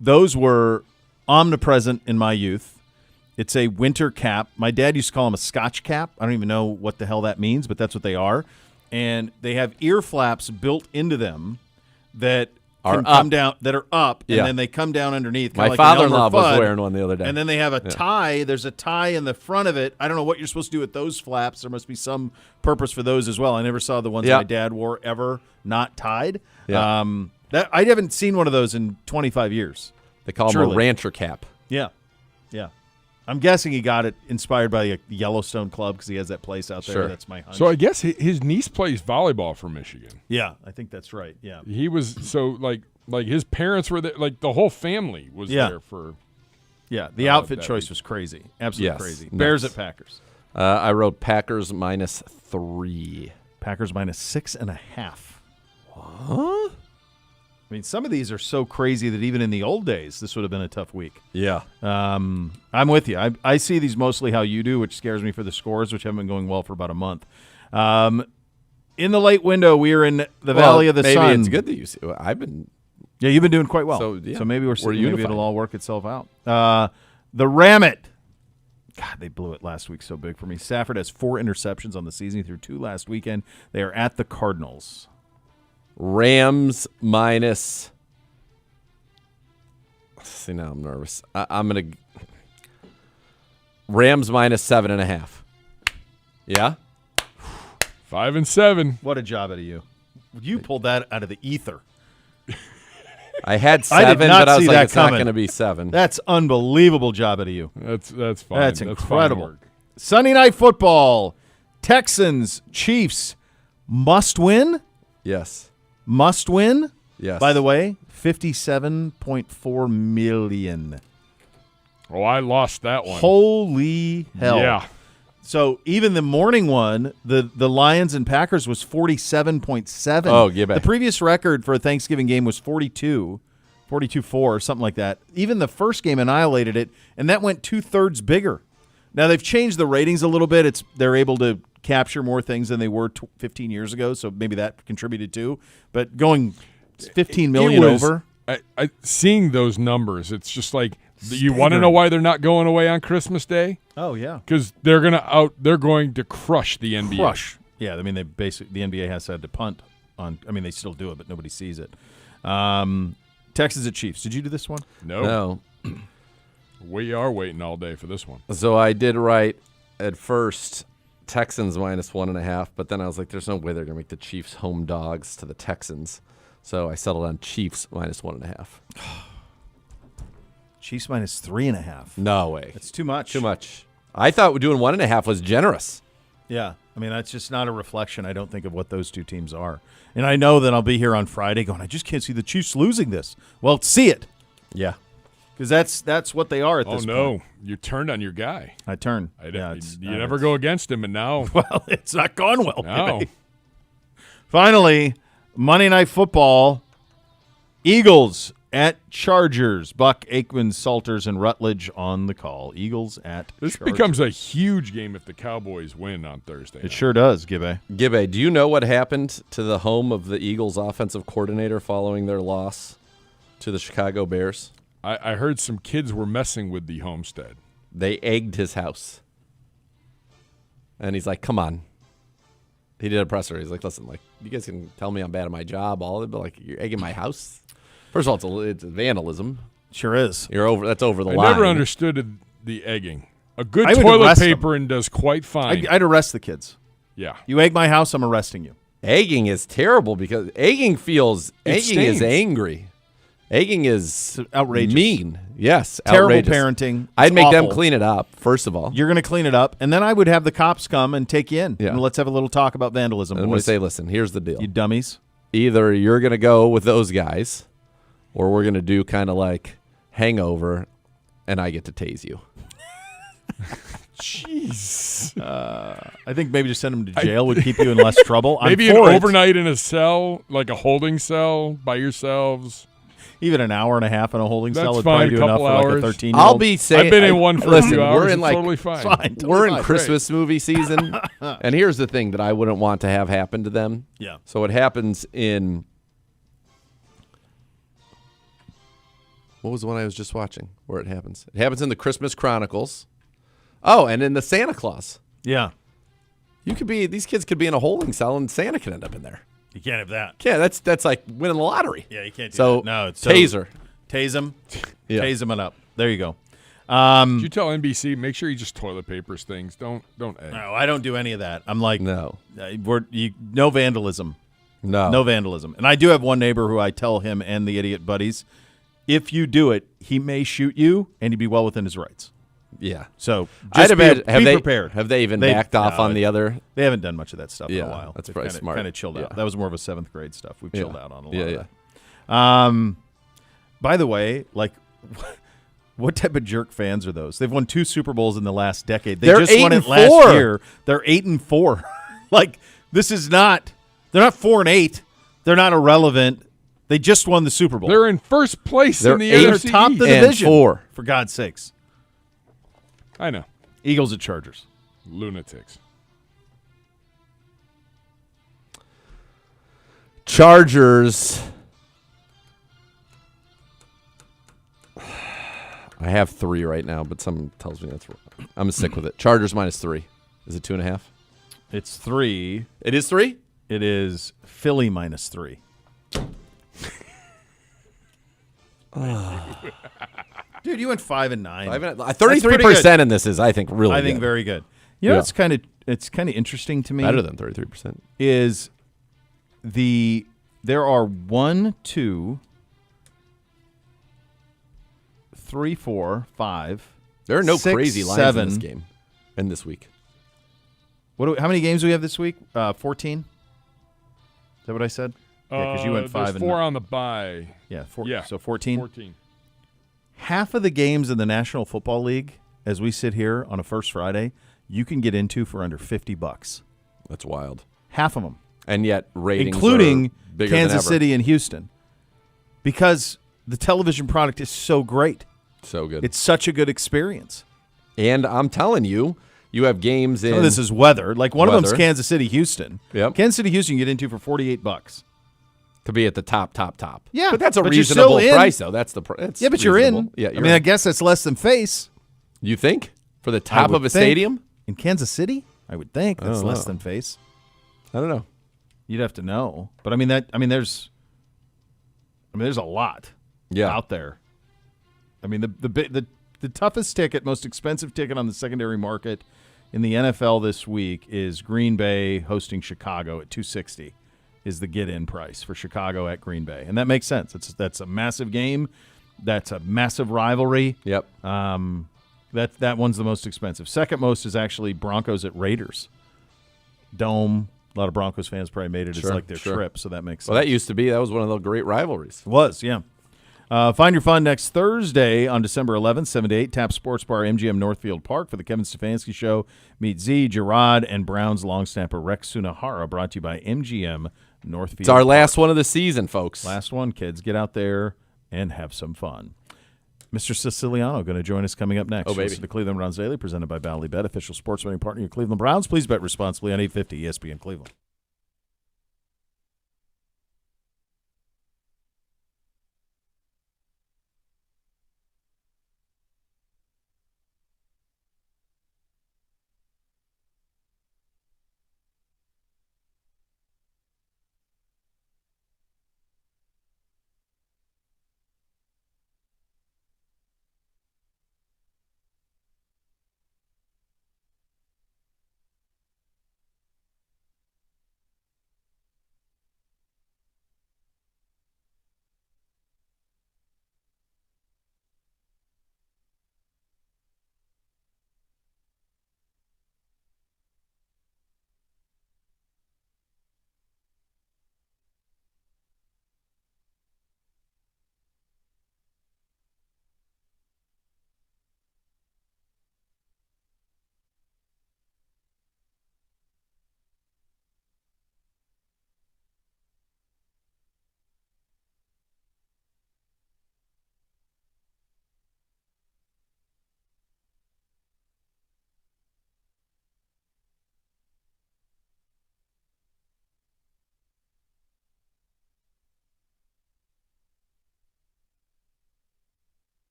Speaker 1: those were omnipresent in my youth. It's a winter cap. My dad used to call them a Scotch cap. I don't even know what the hell that means, but that's what they are. And they have ear flaps built into them that
Speaker 2: Are
Speaker 1: can come
Speaker 2: up.
Speaker 1: down, that are up, and
Speaker 2: Yeah.
Speaker 1: then they come down underneath.
Speaker 2: My
Speaker 1: kinda like an
Speaker 2: father-in-law
Speaker 1: Elmer
Speaker 2: was
Speaker 1: Fudd.
Speaker 2: wearing one the other day.
Speaker 1: And then they have a tie. There's a tie in the front of it. I don't know what you're supposed to do with those flaps. There must be some purpose for those as well. I never saw the ones
Speaker 2: Yeah.
Speaker 1: my dad wore ever not tied.
Speaker 2: Yeah.
Speaker 1: That I haven't seen one of those in 25 years.
Speaker 2: They call them
Speaker 1: Surely.
Speaker 2: a rancher cap.
Speaker 1: Yeah. Yeah. I'm guessing he got it inspired by the Yellowstone Club because he has that place out there.
Speaker 2: Sure.
Speaker 1: That's my hunch.
Speaker 3: So I guess his niece plays volleyball for Michigan.
Speaker 1: yeah, I think that's right. Yeah.
Speaker 3: He was like his parents were there, like the whole family was
Speaker 1: Yeah.
Speaker 3: there for.
Speaker 1: Yeah. The outfit choice was crazy. Absolutely
Speaker 2: Yes,
Speaker 1: crazy.
Speaker 2: nuts.
Speaker 1: Bears at Packers.
Speaker 2: I wrote Packers -3.
Speaker 1: Packers -6.5. Huh? I mean, some of these are so crazy that even in the old days, this would have been a tough week.
Speaker 2: Yeah.
Speaker 1: I'm with you. I see these mostly how you do, which scares me for the scores, which haven't been going well for about a month. In the late window, we are in the Valley of the
Speaker 2: maybe
Speaker 1: Sun.
Speaker 2: it's good that you see. I've been.
Speaker 1: Yeah, you've been doing quite well.
Speaker 2: So, yeah,
Speaker 1: maybe
Speaker 2: we're
Speaker 1: maybe
Speaker 2: unified.
Speaker 1: it'll all work itself out. The Ramit. God, they blew it last week so big for me. Stafford has 4 interceptions on the season. He threw 2 last weekend. They are at the Cardinals.
Speaker 2: Rams -. See, now I'm nervous. I'm going to. Rams -7.5. Yeah?
Speaker 3: 5 and 7.
Speaker 1: What a job out of you. You pulled that out of the ether.
Speaker 2: I had
Speaker 1: I
Speaker 2: 7,
Speaker 1: did not
Speaker 2: but I was
Speaker 1: see
Speaker 2: like,
Speaker 1: that
Speaker 2: it's not
Speaker 1: coming.
Speaker 2: going to be 7.
Speaker 1: That's unbelievable job out of you.
Speaker 3: That's fine.
Speaker 1: That's
Speaker 3: fine
Speaker 1: incredible.
Speaker 3: work.
Speaker 1: Sunday Night Football. Texans, Chiefs. Must win?
Speaker 2: Yes.
Speaker 1: Must win?
Speaker 2: Yes.
Speaker 1: By the way, $57.4 million.
Speaker 3: Oh, I lost that one.
Speaker 1: Holy hell.
Speaker 3: Yeah.
Speaker 1: So even the morning one, the Lions and Packers was 47.7.
Speaker 2: Oh, get back.
Speaker 1: The previous record for a Thanksgiving game was 42.4 or something like that. Even the first game annihilated it, and that went 2/3 bigger. Now they've changed the ratings a little bit. They're able to capture more things than they were 15 years ago, so maybe that contributed too. But going 15 million
Speaker 3: It was-
Speaker 1: over.
Speaker 3: I seeing those numbers, it's just like you want to know why they're not going away on Christmas Day?
Speaker 1: Oh yeah,
Speaker 3: Because they're going to crush the NBA.
Speaker 1: Crush. Yeah, I mean the NBA has had to punt on. I mean they still do it, but nobody sees it. Texans at Chiefs. Did you do this one?
Speaker 3: No. We are waiting all day for this one.
Speaker 2: So I did write at first Texans -1.5, but then I was like, there's no way they're going to make the Chiefs home dogs to the Texans. So I settled on Chiefs -1.5.
Speaker 1: Chiefs -3.5.
Speaker 2: No way.
Speaker 1: That's too much.
Speaker 2: Too much. I thought doing 1.5 was generous.
Speaker 1: Yeah. I mean, that's just not a reflection, I don't think, of what those two teams are. And I know that I'll be here on Friday going, I just can't see the Chiefs losing this. Well, see it.
Speaker 2: Yeah.
Speaker 1: Because that's what they are at this point.
Speaker 3: Oh, no. You turned on your guy.
Speaker 1: I turn.
Speaker 3: You never go against him, and now.
Speaker 1: Well, it's not gone well.
Speaker 3: No.
Speaker 1: Baby. Finally, Monday Night Football, Eagles at Chargers. Buck, Aikman, Salters, and Rutledge on the call. Eagles at
Speaker 3: This
Speaker 1: Chargers.
Speaker 3: becomes a huge game if the Cowboys win on Thursday.
Speaker 1: It sure does, Gibbe.
Speaker 2: Gibbe, do you know what happened to the home of the Eagles offensive coordinator following their loss to the Chicago Bears?
Speaker 3: I heard some kids were messing with the homestead.
Speaker 2: They egged his house. And he's like, come on. He did a presser. He's like, listen, like, you guys can tell me I'm bad at my job, all of it, but like, you're egging my house? First of all, it's vandalism.
Speaker 1: Sure is.
Speaker 2: That's over the line.
Speaker 3: I never understood the egging. A good
Speaker 1: I would
Speaker 3: toilet
Speaker 1: arrest
Speaker 3: paper and does quite fine.
Speaker 1: I'd arrest the kids.
Speaker 3: Yeah.
Speaker 1: You egg my house, I'm arresting you.
Speaker 2: Egging is terrible because egging is
Speaker 3: stings.
Speaker 2: angry. Egging is
Speaker 1: outrageous.
Speaker 2: Mean. Yes.
Speaker 1: Terrible
Speaker 2: outrageous.
Speaker 1: parenting.
Speaker 2: I'd
Speaker 1: It's
Speaker 2: make them
Speaker 1: awful.
Speaker 2: clean it up, first of all.
Speaker 1: You're going to clean it up, and then I would have the cops come and take you in.
Speaker 2: Yeah.
Speaker 1: And let's have a little talk about vandalism,
Speaker 2: I'm going to
Speaker 1: boys.
Speaker 2: say, listen, here's the deal.
Speaker 1: You dummies.
Speaker 2: Either you're going to go with those guys, or we're going to do kind of like Hangover, and I get to tase you.
Speaker 3: Jeez.
Speaker 1: I think maybe just send them to jail would keep you in less trouble.
Speaker 3: Maybe
Speaker 1: I'm
Speaker 3: an
Speaker 1: for it.
Speaker 3: overnight in a cell, like a holding cell by yourselves.
Speaker 1: Even an hour and a half in a holding
Speaker 3: That's
Speaker 1: cell would
Speaker 3: fine,
Speaker 1: probably
Speaker 3: a
Speaker 1: do enough
Speaker 3: couple
Speaker 1: for like
Speaker 3: hours.
Speaker 1: a 13-year-old.
Speaker 2: I'll be saying,
Speaker 3: I've been in one for
Speaker 2: listen,
Speaker 3: a few hours.
Speaker 2: we're in
Speaker 3: It's
Speaker 2: like
Speaker 3: totally fine.
Speaker 1: Fine.
Speaker 2: we're in
Speaker 1: Fine.
Speaker 2: Christmas movie season, and here's the thing that I wouldn't want to have happen to them.
Speaker 1: Yeah.
Speaker 2: So it happens in. What was the one I was just watching? Where it happens? It happens in the Christmas Chronicles. Oh, and in the Santa Claus.
Speaker 1: Yeah.
Speaker 2: These kids could be in a holding cell, and Santa could end up in there.
Speaker 1: You can't have that.
Speaker 2: Yeah, that's like winning the lottery.
Speaker 1: Yeah, you can't do
Speaker 2: So
Speaker 1: that. No, it's
Speaker 2: taser.
Speaker 1: Tase them.
Speaker 2: Yeah.
Speaker 1: Tase them up. There you go.
Speaker 3: Did you tell NBC, make sure you just toilet papers things. Don't egg.
Speaker 1: No, I don't do any of that. I'm like,
Speaker 2: No.
Speaker 1: No vandalism.
Speaker 2: No.
Speaker 1: No vandalism. And I do have one neighbor who I tell him and the idiot buddies, if you do it, he may shoot you, and he'd be well within his rights.
Speaker 2: Yeah.
Speaker 1: So
Speaker 2: I'd
Speaker 1: just
Speaker 2: imagine,
Speaker 1: be prepared.
Speaker 2: Have they even backed off on the other?
Speaker 1: They haven't done much of that stuff in
Speaker 2: Yeah,
Speaker 1: a while.
Speaker 2: that's
Speaker 1: They've
Speaker 2: probably
Speaker 1: kinda,
Speaker 2: smart.
Speaker 1: Kind of chilled out.
Speaker 2: Yeah.
Speaker 1: That was more of a 7th grade stuff. We've chilled out on a lot of
Speaker 2: Yeah.
Speaker 1: that. By the way, like, what type of jerk fans are those? They've won 2 Super Bowls in the last decade. They
Speaker 2: They're
Speaker 1: just won it
Speaker 2: 8-4.
Speaker 1: last year. They're 8-4. Like, this is not. They're not 4-8. They're not irrelevant. They just won the Super Bowl.
Speaker 3: They're in first place
Speaker 2: They're
Speaker 3: in the
Speaker 1: They're
Speaker 3: NFC
Speaker 1: top
Speaker 3: East.
Speaker 1: the
Speaker 2: And
Speaker 1: division.
Speaker 2: 4.
Speaker 1: For God's sakes.
Speaker 3: I know.
Speaker 1: Eagles at Chargers.
Speaker 3: Lunatics.
Speaker 2: Chargers. I have 3 right now, but someone tells me that's wrong. I'm going to stick with it. Chargers -3. Is it 2.5?
Speaker 1: It's 3.
Speaker 2: It is 3?
Speaker 1: It is Philly -3. Dude, you went 5 and 9.
Speaker 2: 33% in this is, I think, really
Speaker 1: I think
Speaker 2: good.
Speaker 1: very good. You know,
Speaker 2: Yeah.
Speaker 1: it's kind of interesting to me.
Speaker 2: Better than 33%.
Speaker 1: Is there are 1, 2, 3, 4, 5.
Speaker 2: There are no
Speaker 1: 6,
Speaker 2: crazy lines
Speaker 1: 7.
Speaker 2: in this game and this week.
Speaker 1: How many games do we have this week? 14. Is that what I said? Yeah, because you went 5
Speaker 3: there's
Speaker 1: and
Speaker 3: 4
Speaker 1: 9.
Speaker 3: on the bye.
Speaker 1: Yeah, 4.
Speaker 3: Yeah.
Speaker 1: So 14.
Speaker 3: 14.
Speaker 1: Half of the games in the National Football League, as we sit here on a first Friday, you can get into for under $50.
Speaker 2: That's wild.
Speaker 1: Half of them.
Speaker 2: And yet ratings
Speaker 1: including
Speaker 2: are bigger than
Speaker 1: Kansas
Speaker 2: ever.
Speaker 1: City and Houston, because the television product is so great.
Speaker 2: So good.
Speaker 1: It's such a good experience.
Speaker 2: And I'm telling you, you have games in.
Speaker 1: Some of this is weather. Like one of them's
Speaker 2: Weather.
Speaker 1: Kansas City, Houston.
Speaker 2: Yep.
Speaker 1: Kansas City, Houston, you get into for $48.
Speaker 2: to be at the top.
Speaker 1: Yeah,
Speaker 2: but that's a
Speaker 1: but you're
Speaker 2: reasonable
Speaker 1: still in.
Speaker 2: price, though. That's the price.
Speaker 1: Yeah, but you're in.
Speaker 2: Yeah,
Speaker 1: I mean, I guess that's less than face.
Speaker 2: You think for the
Speaker 1: I
Speaker 2: top
Speaker 1: would
Speaker 2: of a
Speaker 1: think.
Speaker 2: stadium?
Speaker 1: In Kansas City, I would think that's
Speaker 2: don't
Speaker 1: less
Speaker 2: know.
Speaker 1: than face.
Speaker 2: I don't know.
Speaker 1: You'd have to know, but I mean there's a lot out there. I mean the toughest ticket, most expensive ticket on the secondary market in the NFL this week is Green Bay hosting Chicago at $260 is the get-in price for Chicago at Green Bay. And that makes sense. That's a massive game. That's a massive rivalry.
Speaker 2: Yep.
Speaker 1: That one's the most expensive. Second most is actually Broncos at Raiders. Dome. A lot of Broncos fans probably made it as like their trip, so that makes sense.
Speaker 2: Well, that was one of the great rivalries.
Speaker 1: It was, yeah. Find your fun next Thursday on December 11th, 7 to 8, Tap Sports Bar, MGM Northfield Park for the Kevin Stefanski Show. Meet Z, Gerard, and Browns long snapper Rex Sunahara, brought to you by MGM Northfield
Speaker 2: It's our
Speaker 1: Park.
Speaker 2: last one of the season, folks.
Speaker 1: Last one, kids. Get out there and have some fun. Mr. Siciliano going to join us coming up next.
Speaker 2: Oh, baby.
Speaker 1: Listen to Cleveland Browns Daily, presented by Bally Bet, official sports betting partner of your Cleveland Browns. Please bet responsibly on 850 ESPN Cleveland.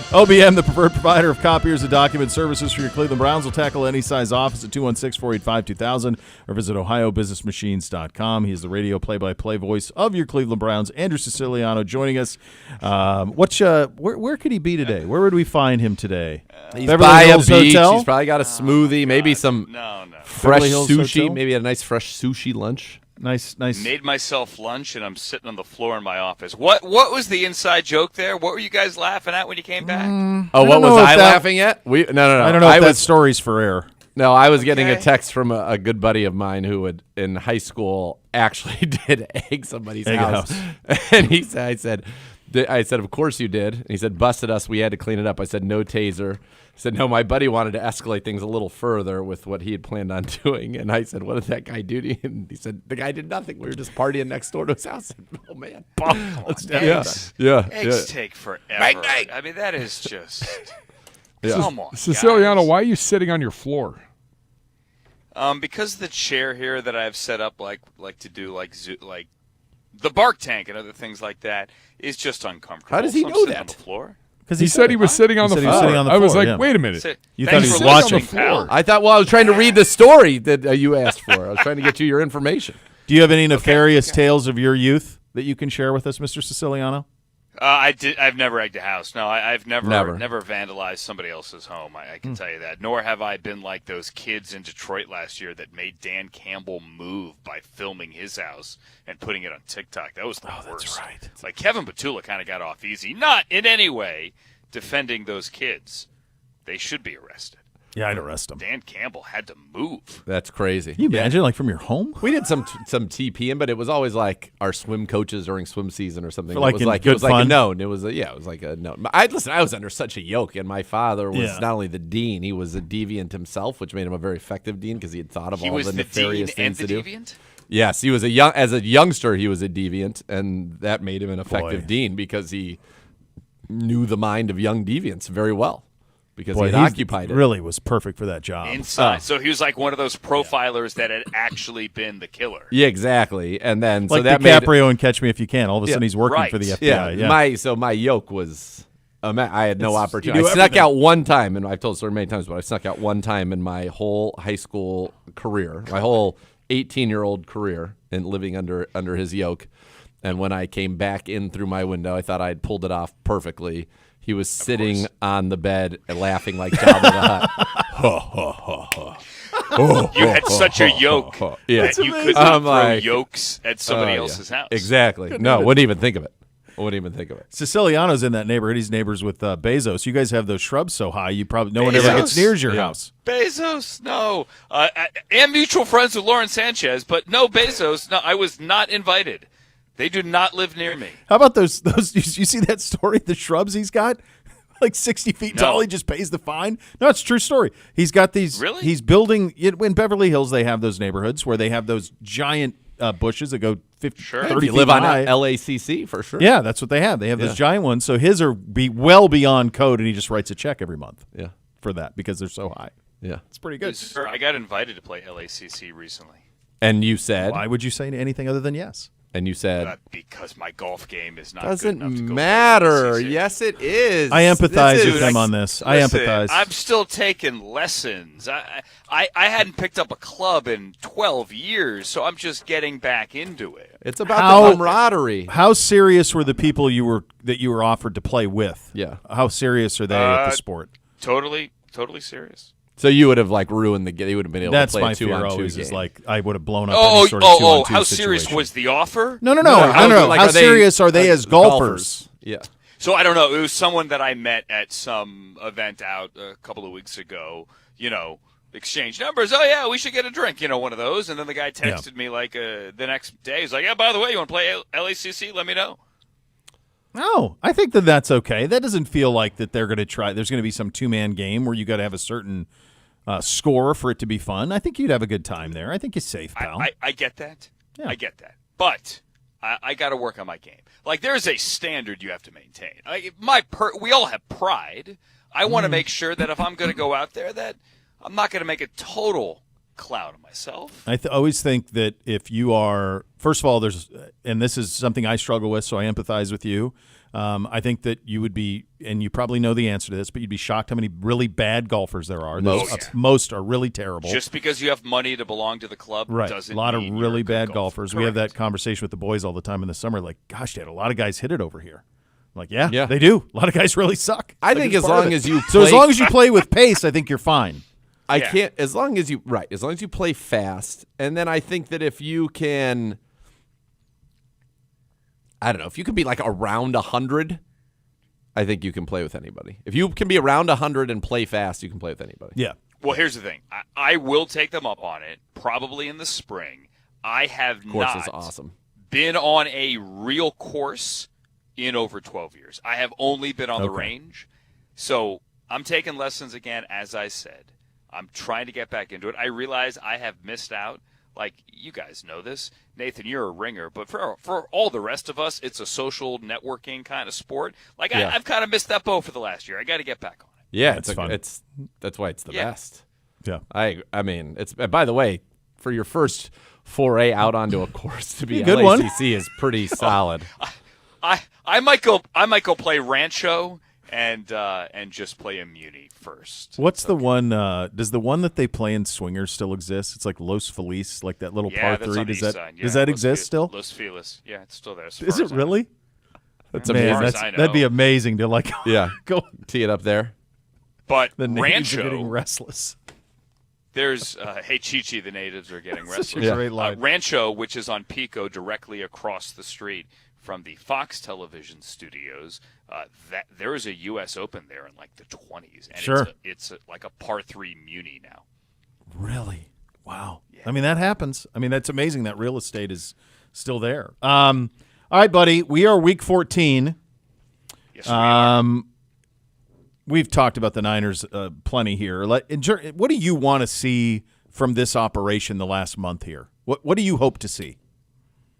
Speaker 1: OBM, the preferred provider of copiers and document services for your Cleveland Browns, will tackle any size office at 216-485-2000 or visit ohiobusinessmachines.com. He is the radio play-by-play voice of your Cleveland Browns. Andrew Siciliano joining us. Where could he be today? Where would we find him today?
Speaker 2: He's
Speaker 1: Beverly
Speaker 2: by
Speaker 1: Hills
Speaker 2: a beach.
Speaker 1: Hotel?
Speaker 2: He's probably got a smoothie, maybe some fresh
Speaker 1: Beverly Hills
Speaker 2: sushi,
Speaker 1: Hotel?
Speaker 2: maybe a nice fresh sushi lunch.
Speaker 1: Nice.
Speaker 13: Made myself lunch, and I'm sitting on the floor in my office. What was the inside joke there? What were you guys laughing at when you came back?
Speaker 2: What was I laughing at? No.
Speaker 1: I don't know if that story's for air.
Speaker 2: No, I was getting a text from a good buddy of mine who would, in high school, actually did egg somebody's house. And I said, of course you did. And he said, busted us. We had to clean it up. I said, no taser. He said, no, my buddy wanted to escalate things a little further with what he had planned on doing. And I said, what did that guy do to you? And he said, the guy did nothing. We were just partying next door to his house. Oh, man.
Speaker 13: Eggs take forever. I mean, that is just... Come on,
Speaker 3: Siciliano,
Speaker 13: guys.
Speaker 3: why are you sitting on your floor?
Speaker 13: Because the chair here that I've set up, like to do like the bark tank and other things like that, is just uncomfortable.
Speaker 2: How does he
Speaker 13: So I'm
Speaker 2: know
Speaker 13: sitting
Speaker 2: that?
Speaker 13: on the floor.
Speaker 3: Because he said he was sitting on the floor. I was like, wait a minute.
Speaker 1: You thought he was watching.
Speaker 2: I thought, I was trying to read the story that you asked for. I was trying to get you your information.
Speaker 1: Do you have any nefarious tales of your youth that you can share with us, Mr. Siciliano?
Speaker 13: I've never egged a house. No, I've never vandalized somebody else's home. I can tell you that. Nor have I been like those kids in Detroit last year that made Dan Campbell move by filming his house and putting it on TikTok. That was the worst.
Speaker 1: That's right.
Speaker 13: Like Kevin Petula kind of got off easy. Not in any way defending those kids. They should be arrested.
Speaker 1: Yeah, I'd arrest him.
Speaker 13: Dan Campbell had to move.
Speaker 2: That's crazy.
Speaker 1: Can you imagine, like, from your home?
Speaker 2: We did some TPing, but it was always like our swim coaches during swim season or something.
Speaker 1: For like
Speaker 2: it was
Speaker 1: in
Speaker 2: like
Speaker 1: good
Speaker 2: it was like a
Speaker 1: fun?
Speaker 2: known. It was like a known. I was under such a yoke, and my father was not only the dean, he was a deviant himself, which made him a very effective dean because he had thought of all the nefarious things to do.
Speaker 13: Deviant?
Speaker 2: Yes, he was as a youngster, he was a deviant, and that made him an effective dean because he knew the mind of young deviants very well. Because he occupied it.
Speaker 1: Really was perfect for that job.
Speaker 13: Inside. So he was like one of those profilers that had actually been the killer.
Speaker 2: Yeah, exactly. And then
Speaker 1: like
Speaker 2: so that
Speaker 1: DiCaprio in Catch Me If You Can. All of a sudden he's working for the FBI.
Speaker 2: Yeah. My yoke was I had no opportunity. I snuck out one time, and I've told the story many times, but I snuck out one time in my whole high school career, my whole 18-year-old career, and living under his yoke. And when I came back in through my window, I thought I had pulled it off perfectly. He was sitting on the bed and laughing like Jabba the Hutt.
Speaker 13: You had such a yoke that you could not throw yokes at somebody else's house.
Speaker 2: Exactly. Wouldn't even think of it.
Speaker 1: Siciliano's in that neighborhood. He's neighbors with Bezos. You guys have those shrubs so high, no one ever gets near your house.
Speaker 13: Bezos, no. I am mutual friends with Lauren Sanchez, but no Bezos. No, I was not invited. They do not live near me.
Speaker 1: How about those? You see that story? The shrubs he's got, like 60 feet tall. He just pays the fine. No, it's a true story. He's got these.
Speaker 13: Really?
Speaker 1: He's building in Beverly Hills. They have those neighborhoods where they have those giant bushes that go 50, 30
Speaker 2: you
Speaker 1: feet
Speaker 2: live
Speaker 1: high.
Speaker 2: on LACC for sure.
Speaker 1: Yeah, that's what they have. They have those giant ones. So his are well beyond code, and he just writes a check every month.
Speaker 2: Yeah,
Speaker 1: for that because they're so high.
Speaker 2: Yeah,
Speaker 1: it's pretty good.
Speaker 13: Sir, I got invited to play LACC recently.
Speaker 2: And you said,
Speaker 1: why would you say anything other than yes?
Speaker 2: And you said,
Speaker 13: because my golf game is not
Speaker 2: doesn't
Speaker 13: good enough to go
Speaker 2: matter. Yes, it is.
Speaker 1: I empathize with him on this. I empathize.
Speaker 13: I'm still taking lessons. I hadn't picked up a club in 12 years, so I'm just getting back into it.
Speaker 2: It's about the camaraderie.
Speaker 1: How serious were the people that you were offered to play with?
Speaker 2: Yeah.
Speaker 1: How serious are they at the sport?
Speaker 13: Totally serious.
Speaker 2: So you would have ruined the game. You would have been able to play a 2-on-2 game.
Speaker 1: That's my fear always is I would have blown up any sort of 2-on-2
Speaker 13: how
Speaker 1: situation.
Speaker 13: serious was the offer?
Speaker 1: No. How serious are they as golfers?
Speaker 2: Yeah.
Speaker 13: So I don't know. It was someone that I met at some event out a couple of weeks ago. Exchange numbers. Oh yeah, we should get a drink. One of those. And then the guy texted me the next day. He's like, "Yeah, by the way, you want to play LACC? Let me know."
Speaker 1: No, I think that's okay. That doesn't feel like that they're going to try. There's going to be some 2-man game where you got to have a certain score for it to be fun. I think you'd have a good time there. I think you're safe, pal.
Speaker 13: I get that.
Speaker 1: Yeah.
Speaker 13: I get that. But I got to work on my game. There's a standard you have to maintain. We all have pride. I want to make sure that if I'm going to go out there, that I'm not going to make a total cloud on myself.
Speaker 1: I always think that if you are, first of all, and this is something I struggle with, so I empathize with you. I think that you would be, and you probably know the answer to this, but you'd be shocked how many really bad golfers there are. Most are really terrible.
Speaker 13: Just because you have money to belong to the club doesn't mean
Speaker 1: a lot of really bad golfers.
Speaker 13: Correct.
Speaker 1: We have that conversation with the boys all the time in the summer. Like, gosh, Dad, a lot of guys hit it over here. I'm like, yeah, they do. A lot of guys really suck.
Speaker 2: I think as long as you
Speaker 1: as long as you play with pace, I think you're fine.
Speaker 2: As long as you play fast, and then I think that if you can, I don't know, if you can be like around 100, I think you can play with anybody. If you can be around 100 and play fast, you can play with anybody.
Speaker 1: Yeah.
Speaker 13: Well, here's the thing. I will take them up on it, probably in the spring. I have not been on a real course in over 12 years. I have only been on the range. So I'm taking lessons again, as I said. I'm trying to get back into it. I realize I have missed out. Like, you guys know this. Nathan, you're a ringer. But for all the rest of us, it's a social networking kind of sport. Like, I've kind of missed that boat for the last year. I got to get back on it.
Speaker 2: Yeah, it's fun. That's why it's the best.
Speaker 1: Yeah.
Speaker 2: I mean, it's, by the way, for your first foray out onto a course to be
Speaker 1: good
Speaker 2: LACC is pretty solid.
Speaker 13: I might go play Rancho and just play a Muni first.
Speaker 1: What's the one? Does the one that they play in Swingers still exist? It's like Los Feliz, like that little par three. Does that exist still?
Speaker 13: Los Feliz. Yeah, it's still there.
Speaker 1: Is it really?
Speaker 2: That's amazing.
Speaker 1: That'd be amazing to go
Speaker 2: tee it up there.
Speaker 13: But
Speaker 1: the natives
Speaker 13: Rancho
Speaker 1: are getting restless.
Speaker 13: There's hey Chichi, the natives are getting restless.
Speaker 1: Such a great line.
Speaker 13: Rancho, which is on Pico, directly across the street from the Fox Television studios, that there is a U.S. Open there in like the 20s, and it's like a par 3 Muni now.
Speaker 1: Really? Wow. Yeah. I mean, that happens. I mean, that's amazing that real estate is still there. All right, buddy. We are week 14.
Speaker 13: Yes, we are.
Speaker 1: We've talked about the Niners plenty here. What do you want to see from this operation the last month here? What do you hope to see?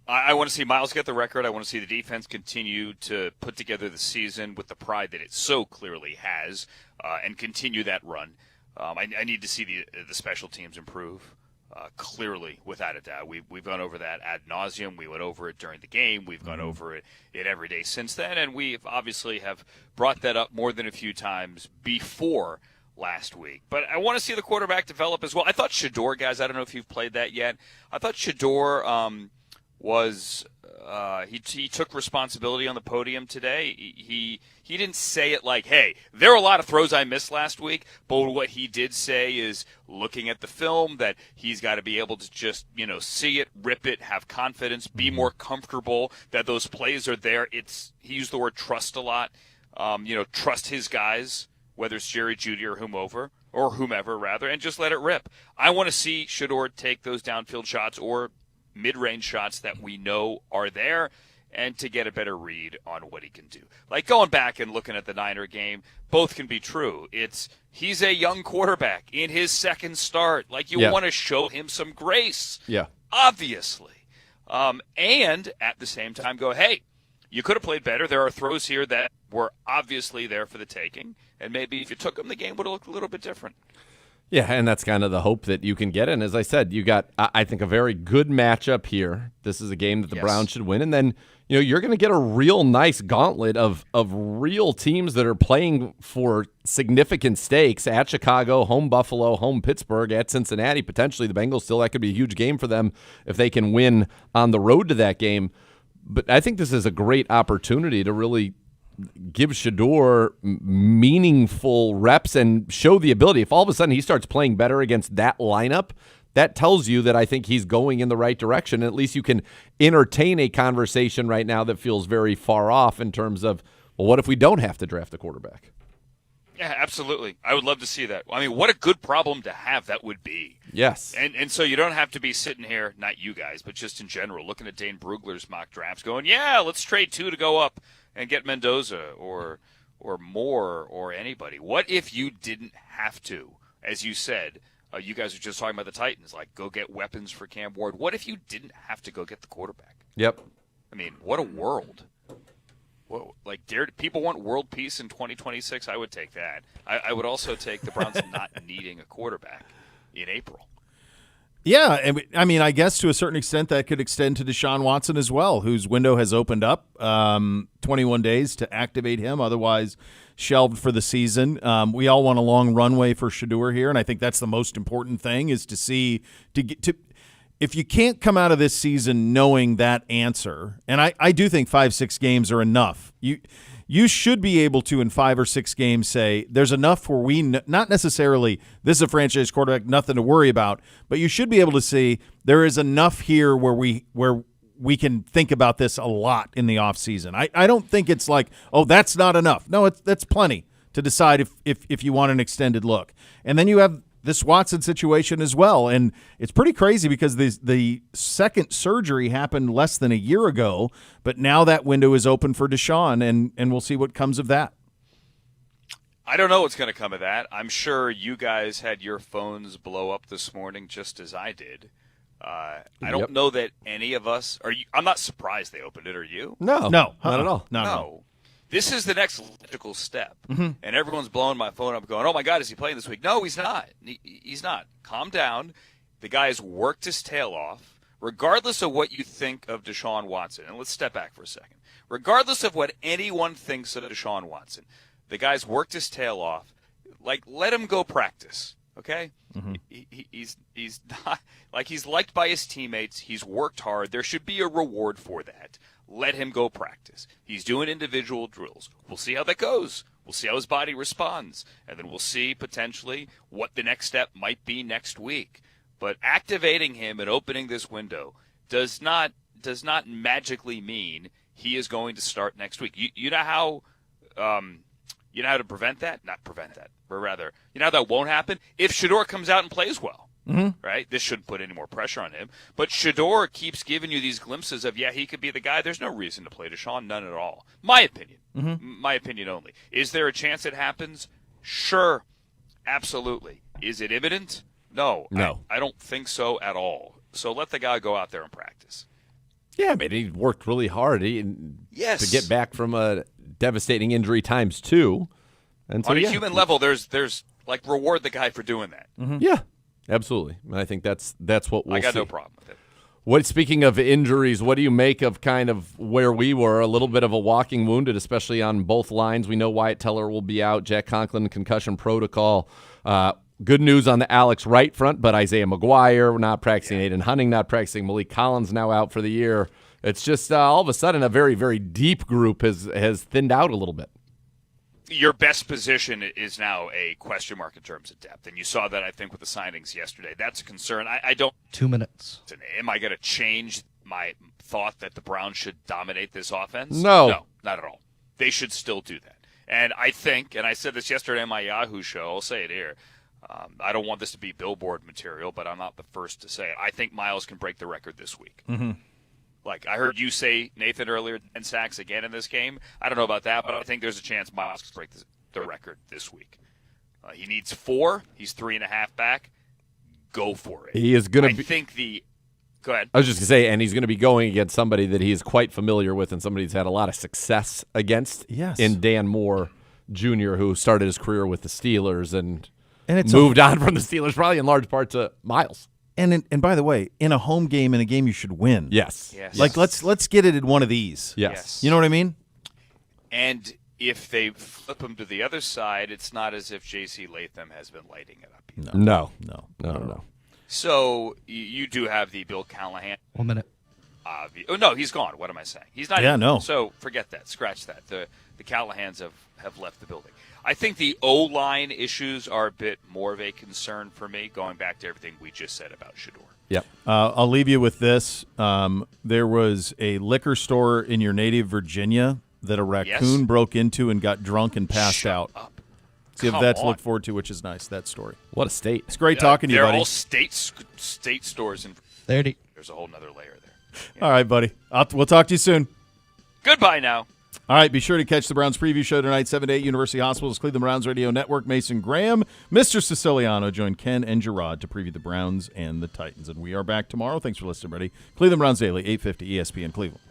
Speaker 13: I want to see Miles get the record. I want to see the defense continue to put together the season with the pride that it so clearly has, and continue that run. I need to see the special teams improve. Clearly, without a doubt. We've gone over that ad nauseum. We went over it during the game. We've gone over it every day since then, and we obviously have brought that up more than a few times before last week. But I want to see the quarterback develop as well. I thought Shador, guys, I don't know if you've played that yet. I thought Shador he took responsibility on the podium today. He didn't say it like, hey, there are a lot of throws I missed last week, but what he did say is, looking at the film, that he's got to be able to just, see it, rip it, have confidence, be more comfortable that those plays are there. He used the word trust a lot. Trust his guys, whether it's Jerry Jeudy or whomever, and just let it rip. I want to see Shador take those downfield shots or mid-range shots that we know are there, and to get a better read on what he can do. Like, going back and looking at the Niner game, both can be true. He's a young quarterback in his second start. Like, you want to show him some grace.
Speaker 2: Yeah.
Speaker 13: Obviously. And at the same time go, hey, you could have played better. There are throws here that were obviously there for the taking, and maybe if you took them, the game would have looked a little bit different.
Speaker 2: Yeah, and that's kind of the hope that you can get. And as I said, you got, I think, a very good matchup here. This is a game that the Browns should win. And then, you're going to get a real nice gauntlet of real teams that are playing for significant stakes at Chicago, home Buffalo, home Pittsburgh, at Cincinnati. Potentially the Bengals still, that could be a huge game for them if they can win on the road to that game. But I think this is a great opportunity to really give Shador meaningful reps and show the ability. If all of a sudden he starts playing better against that lineup, that tells you that I think he's going in the right direction. At least you can entertain a conversation right now that feels very far off in terms of, well, what if we don't have to draft a quarterback?
Speaker 13: Yeah, absolutely. I would love to see that. I mean, what a good problem to have that would be.
Speaker 2: Yes.
Speaker 13: And so you don't have to be sitting here, not you guys, but just in general, looking at Dane Brugler's mock drafts going, yeah, let's trade 2 to go up and get Mendoza or Moore or anybody. What if you didn't have to, as you said, you guys were just talking about the Titans, like go get weapons for Cam Ward. What if you didn't have to go get the quarterback?
Speaker 2: Yep.
Speaker 13: I mean, what a world. People want world peace in 2026? I would take that. I would also take the Browns not needing a quarterback in April.
Speaker 1: Yeah, and I mean, I guess to a certain extent that could extend to Deshaun Watson as well, whose window has opened up 21 days to activate him, otherwise shelved for the season. We all want a long runway for Shedeur here, and I think that's the most important thing is to see if you can't come out of this season knowing that answer, and I do think 5-6 games are enough. You should be able to, in 5 or 6 games, say there's enough where not necessarily this is a franchise quarterback, nothing to worry about, but you should be able to see there is enough here where we can think about this a lot in the offseason. I don't think it's like, oh, that's not enough. No, that's plenty to decide if you want an extended look. And then you have this Watson situation as well, and it's pretty crazy because the second surgery happened less than a year ago, but now that window is open for Deshaun, and we'll see what comes of that.
Speaker 13: I don't know what's going to come of that. I'm sure you guys had your phones blow up this morning just as I did. I don't know that any of us are. I'm not surprised they opened it. Are you?
Speaker 2: No, not at all.
Speaker 13: No. This is the next logical step. And everyone's blowing my phone up going, oh, my God, is he playing this week? No, he's not. He's not. Calm down. The guy has worked his tail off, regardless of what you think of Deshaun Watson. And let's step back for a second. Regardless of what anyone thinks of Deshaun Watson, the guy's worked his tail off. Like, let him go practice, okay? He's not like he's liked by his teammates. He's worked hard. There should be a reward for that. Let him go practice. He's doing individual drills. We'll see how that goes. We'll see how his body responds. And then we'll see potentially what the next step might be next week. But activating him and opening this window does not magically mean he is going to start next week. You know how to prevent that? Not prevent that, but rather, you know how that won't happen? If Shedeur comes out and plays well. Right? This shouldn't put any more pressure on him. But Shedeur keeps giving you these glimpses of, he could be the guy. There's no reason to play Deshaun. None at all. My opinion. My opinion only. Is there a chance it happens? Sure. Absolutely. Is it imminent? No. I don't think so at all. So let the guy go out there and practice.
Speaker 2: Yeah, I mean, he worked really hard to get back from a devastating injury times 2. And so,
Speaker 13: on a human level, there's like reward the guy for doing that.
Speaker 2: Yeah. Absolutely. I think that's what we'll see.
Speaker 13: I got no problem with
Speaker 2: What?
Speaker 13: it.
Speaker 2: Speaking of injuries, what do you make of kind of where we were? A little bit of a walking wounded, especially on both lines. We know Wyatt Teller will be out. Jack Conklin, concussion protocol. Good news on the Alex Wright front, but Isaiah McGuire not practicing. Aiden Hunting not practicing. Malik Collins now out for the year. It's just all of a sudden a very, very deep group has thinned out a little bit.
Speaker 13: Your best position is now a question mark in terms of depth, and you saw that, I think, with the signings yesterday. That's a concern. I don't.
Speaker 14: 2 minutes.
Speaker 13: Am I going to change my thought that the Browns should dominate this offense?
Speaker 2: No,
Speaker 13: not at all. They should still do that. And I think, and I said this yesterday on my Yahoo show, I'll say it here. I don't want this to be billboard material, but I'm not the first to say it. I think Miles can break the record this week. Like I heard you say, Nathan, earlier, 10 sacks again in this game. I don't know about that, but I think there's a chance Miles can break the record this week. He needs 4. He's 3.5 back. Go for it.
Speaker 2: He is going to
Speaker 13: Go ahead.
Speaker 2: I was just going to say, and he's going to be going against somebody that he is quite familiar with and somebody he's had a lot of success against in Dan Moore Jr., who started his career with the Steelers and it's moved on from the Steelers probably in large part to Miles.
Speaker 1: And by the way, in a home game, in a game you should win.
Speaker 2: Yes.
Speaker 1: Like let's get it in one of these.
Speaker 2: Yes.
Speaker 1: You know what I mean?
Speaker 13: And if they flip him to the other side, it's not as if J.C. Latham has been lighting it up either.
Speaker 2: No.
Speaker 13: So you do have the Bill Callahan.
Speaker 14: 1 minute.
Speaker 13: No, he's gone. What am I saying? He's not.
Speaker 1: Yeah, no.
Speaker 13: So forget that. Scratch that. The Callahans have left the building. I think the O-line issues are a bit more of a concern for me, going back to everything we just said about Shedeur.
Speaker 2: Yep.
Speaker 1: I'll leave you with this. There was a liquor store in your native Virginia that a raccoon broke into and got drunk and passed out.
Speaker 13: Up.
Speaker 1: So you have that to look forward to, which is nice, that story.
Speaker 2: What a state.
Speaker 1: It's great talking to you, buddy.
Speaker 13: They're all state stores.
Speaker 14: 30.
Speaker 13: There's a whole nother layer there.
Speaker 1: Yeah. All right, buddy. We'll talk to you soon.
Speaker 13: Goodbye now.
Speaker 1: All right, be sure to catch the Browns preview show tonight, 7 to 8, University Hospital's Cleveland Browns Radio Network. Mason Graham, Mr. Siciliano joined Ken and Gerard to preview the Browns and the Titans. And we are back tomorrow. Thanks for listening, buddy. Cleveland Browns Daily, 850 ESPN Cleveland.